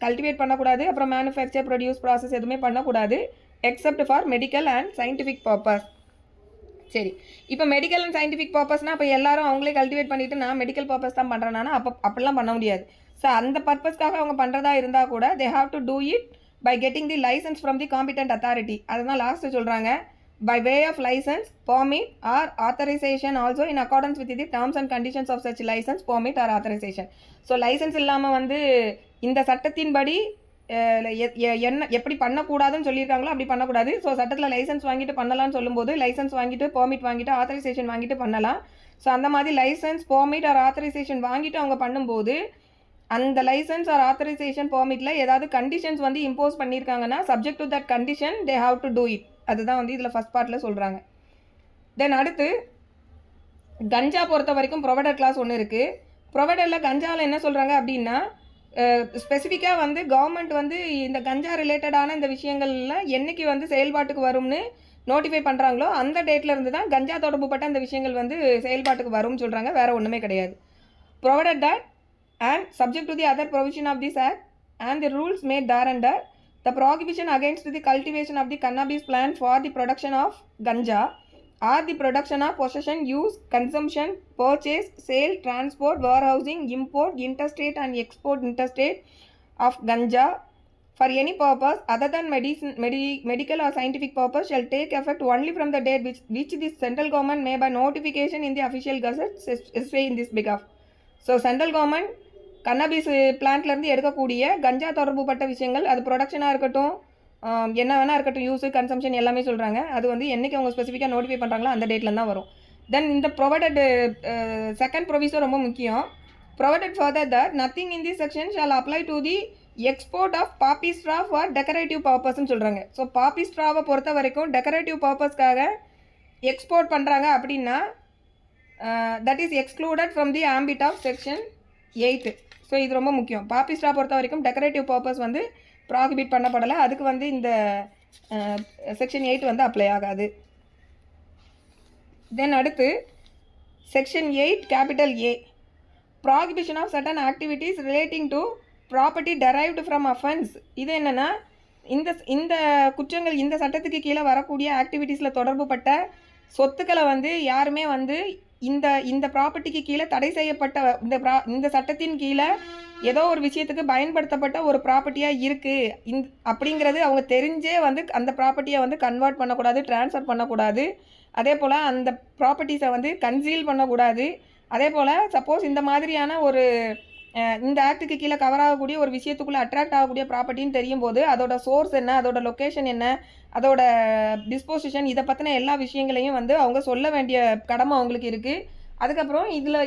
கல்டிவேட் பண்ணக்கூடாது. அப்புறம் மேனுஃபேக்சர், ப்ரொடியூஸ், ப்ராசஸ் எதுவுமே பண்ணக்கூடாது accept for medical and scientific purpose. சரி, இப்போ மெடிக்கல் அண்ட் சயின்டிஃபிக் பர்பஸ்னால் இப்போ எல்லாரும் அவங்களே கல்டிவேட் பண்ணிவிட்டு நான் மெடிக்கல் பர்பஸ் தான் பண்ணுறேன்னா அப்படிலாம் பண்ண முடியாது. ஸோ அந்த பர்பஸ்க்காக அவங்க பண்ணுறதா இருந்தால் கூட they have to do it by getting the licence from the competent authority. அதுதான் லாஸ்ட்டு சொல்கிறாங்க, by way of license, permit or authorization also in accordance with the terms and conditions of such license, permit or authorization. So licence இல்லாமல் வந்து இந்த சட்டத்தின்படி என்ன எப்படி பண்ணக்கூடாதுன்னு சொல்லியிருக்காங்களோ அப்படி பண்ணக்கூடாது. ஸோ சட்டத்தில் லைசன்ஸ் வாங்கிட்டு பண்ணலாம்னு சொல்லும்போது லைசன்ஸ் வாங்கிட்டு, பெர்மிட் வாங்கிட்டு, ஆத்தரைசேஷன் வாங்கிட்டு பண்ணலாம். ஸோ அந்த மாதிரி லைசன்ஸ், பெர்மிட் ஆர் ஆத்தரைசேஷன் வாங்கிட்டு அவங்க பண்ணும்போது அந்த லைசன்ஸ் ஆர் ஆத்தரைசேஷன் பெர்மிட்டில் ஏதாவது கண்டிஷன்ஸ் வந்து இம்போஸ் பண்ணியிருக்காங்கன்னா subject to that condition they have to do it. அதுதான் வந்து இதில் ஃபஸ்ட் பார்ட்டில் சொல்கிறாங்க. தென் அடுத்து கஞ்சா பொறுத்த வரைக்கும் ப்ரொவைடர் கிளாஸ் ஒன்று இருக்குது. ப்ரொவைடரில் கஞ்சாவில் என்ன சொல்கிறாங்க அப்படின்னா, ஸ்பெசிஃபிக்காக வந்து கவர்மெண்ட் வந்து இந்த கஞ்சா ரிலேட்டடான இந்த விஷயங்கள்ல என்றைக்கு வந்து செயல்பாட்டுக்கு வரும்னு நோட்டிஃபை பண்ணுறாங்களோ அந்த டேட்டில் இருந்து தான் கஞ்சா தொடர்புப்பட்ட அந்த விஷயங்கள் வந்து செயல்பாட்டுக்கு வரும்னு சொல்கிறாங்க. வேறு ஒன்றுமே கிடையாது. Provided that and subject to the other provision of this act and the rules made thereunder, the prohibition against the cultivation of the cannabis plant for the production of ganja or the production of possession, use, consumption, purchase, sale, transport, warehousing, import, interstate and export interstate of ganja for any purpose other than medical or scientific purpose shall take effect only from the date which the central government may by notification in the official gazette say in this behalf. So central government cannabis பிளான்ட்லேருந்து எடுக்கக்கூடிய கஞ்சா தொடர்புப்பட்ட விஷயங்கள், அது ப்ரொடக்ஷனாக இருக்கட்டும், என்ன வேணால் இருக்கட்டும், யூஸு, கன்சம்ஷன் எல்லாமே சொல்கிறாங்க. அது வந்து என்றைக்கு அவங்க ஸ்பெசிஃபிக்காக நோட்டிஃபை பண்ணுறாங்களோ அந்த டேட்டில் தான் வரும். தென் இந்த ப்ரொவைடட் செகண்ட் ப்ரொவிஸோ ரொம்ப முக்கியம். Provided further that nothing in this section shall apply to the export of poppy straw for decorative பர்பஸ்ன்னு சொல்கிறாங்க. ஸோ பாப்பி ஸ்ட்ராவை பொறுத்த வரைக்கும் டெக்கரேட்டிவ் பர்பஸ்க்காக எக்ஸ்போர்ட் பண்ணுறாங்க அப்படின்னா that is excluded from the ambit of section 8. So இது ரொம்ப முக்கியம். பாப்பி ஸ்ட்ரா பொறுத்த வரைக்கும் டெக்கரேட்டிவ் பர்பஸ் வந்து ப்ராஹிபிட் பண்ணப்படலை. அதுக்கு வந்து இந்த செக்ஷன் 8 வந்து அப்ளை ஆகாது. தென் அடுத்து section 8 capital A, prohibition of certain activities relating to property derived from offence. இது என்னென்னா, இந்த குற்றங்கள் இந்த சட்டத்துக்கு கீழே வரக்கூடிய ஆக்டிவிட்டீஸில் தொடர்புப்பட்ட சொத்துக்களை வந்து யாருமே வந்து இந்த ப்ராப்பர்ட்டிக்கு கீழே தடை செய்யப்பட்ட இந்த சட்டத்தின் கீழே ஏதோ ஒரு விஷயத்துக்கு பயன்படுத்தப்பட்ட ஒரு ப்ராப்பர்ட்டியாக இருக்குது அப்படிங்கிறது அவங்க தெரிஞ்சே வந்து அந்த ப்ராப்பர்ட்டியை வந்து கன்வெர்ட் பண்ணக்கூடாது, ட்ரான்ஸ்ஃபர் பண்ணக்கூடாது. அதே போல் அந்த ப்ராப்பர்ட்டிஸை வந்து கன்சீல் பண்ணக்கூடாது. அதே போல் சப்போஸ் இந்த மாதிரியான ஒரு இந்த ஆக்டுக்கு கீழே கவர் ஆகக்கூடிய ஒரு விஷயத்துக்குள்ளே அட்ராக்ட் ஆகக்கூடிய ப்ராப்பர்ட்டின்னு தெரியும் போது அதோட சோர்ஸ் என்ன, அதோட லொக்கேஷன் என்ன, அதோட டிஸ்போசிஷன், இதை பற்றின எல்லா விஷயங்களையும் வந்து அவங்க சொல்ல வேண்டிய கடமை அவங்களுக்கு இருக்குது. அதுக்கப்புறம் இதில்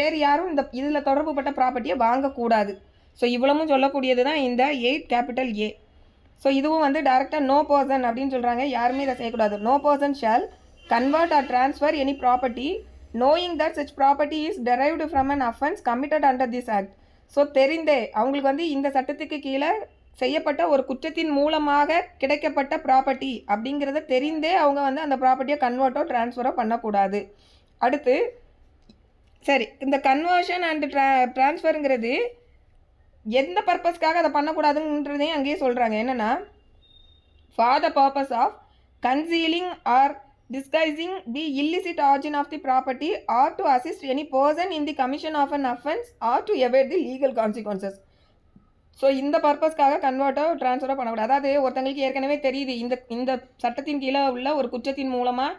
வேறு யாரும் இதில் தொடர்புப்பட்ட ப்ராப்பர்ட்டியை வாங்கக்கூடாது. ஸோ இவ்வளவும் சொல்லக்கூடியது தான் இந்த 8 கேபிட்டல் A. ஸோ இதுவும் வந்து டைரெக்டாக நோ பர்சன் அப்படின்னு சொல்கிறாங்க, யாருமே இதை செய்யக்கூடாது. No person shall convert or transfer any property knowing that such property is derived from an offense committed under this act. So தெரிந்தே அவங்களுக்கு வந்து இந்த சட்டத்துக்கு கீழே செய்யப்பட்ட ஒரு குற்றத்தின் மூலமாக கிடைக்கப்பட்ட ப்ராப்பர்ட்டி அப்படிங்கிறத தெரிந்தே அவங்க வந்து அந்த ப்ராப்பர்ட்டியை கன்வெர்ட்டோ ட்ரான்ஸ்ஃபரோ பண்ணக்கூடாது. அடுத்து சரி, இந்த கன்வர்ஷன் அண்ட் ட்ரான்ஸ்ஃபருங்கிறது எந்த பர்பஸ்க்காக அதை பண்ணக்கூடாதுன்றதையும் அங்கேயே சொல்கிறாங்க. என்னென்னா, for the purpose of concealing or disguising the illicit origin of the property or to assist any person in the commission of an offense or to evade the legal consequences. So இந்த பர்பஸ்க்காக கன்வெர்ட்டோ ட்ரான்ஸ்ஃபரோ பண்ணக்கூடாது. அதாவது ஒருத்தங்களுக்கு ஏற்கனவே தெரியுது இந்த சட்டத்தின் கீழே உள்ள ஒரு குற்றத்தின் மூலமாக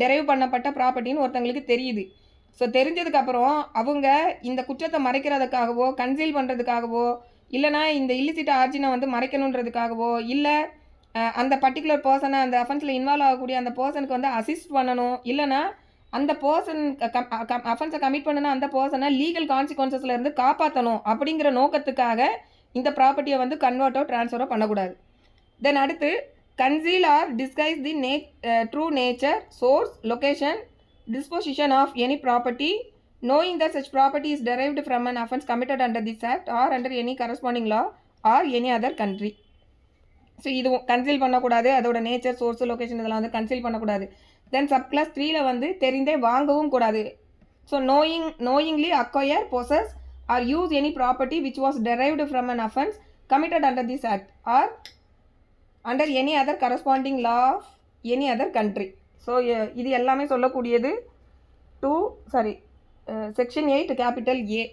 டெரைவ் பண்ணப்பட்ட ப்ராப்பர்ட்டின்னு ஒருத்தங்களுக்கு தெரியுது. ஸோ தெரிஞ்சதுக்கப்புறம் அவங்க இந்த குற்றத்தை மறைக்கிறதுக்காகவோ, கன்சீல் பண்ணுறதுக்காகவோ, இல்லைனா இந்த இல்லிசிட் ஆர்ஜினை வந்து மறைக்கணுன்றதுக்காகவோ, இல்லை அந்த பர்டிகுலர் பர்சனை அந்த அஃபென்ஸில் இன்வால்வ் ஆகக்கூடிய அந்த பர்சனுக்கு வந்து அசிஸ்ட் பண்ணணும், இல்லைனா அந்த பர்சன் அஃபென்ஸை கமிட் பண்ணினா அந்த பர்சனை லீகல் கான்சிக்வன்சஸ்லேருந்து காப்பாற்றணும் அப்படிங்கிற நோக்கத்துக்காக இந்த ப்ராப்பர்ட்டியை வந்து கன்வெர்ட்டோ ட்ரான்ஸ்ஃபரோ பண்ணக்கூடாது. தென் அடுத்து conceal or disguise the true nature, source, location, disposition of any property, knowing that such property is derived from an offence committed under this act or under any corresponding law or any other country. So இது கன்சீல் பண்ணக்கூடாது, அதோட நேச்சர், சோர்ஸ், லொக்கேஷன் இதெல்லாம் வந்து கன்சீல் பண்ணக்கூடாது. தென் சப்கிளாஸ் 3ல வந்து தெரிந்தே வாங்கவும் கூடாது. So knowingly acquire, possess or use any property which was derived from an offence committed under this act or under any other corresponding law of any other country. So இது எல்லாமே சொல்லக்கூடியது செக்ஷன் 8 கேபிட்டல் ஏ.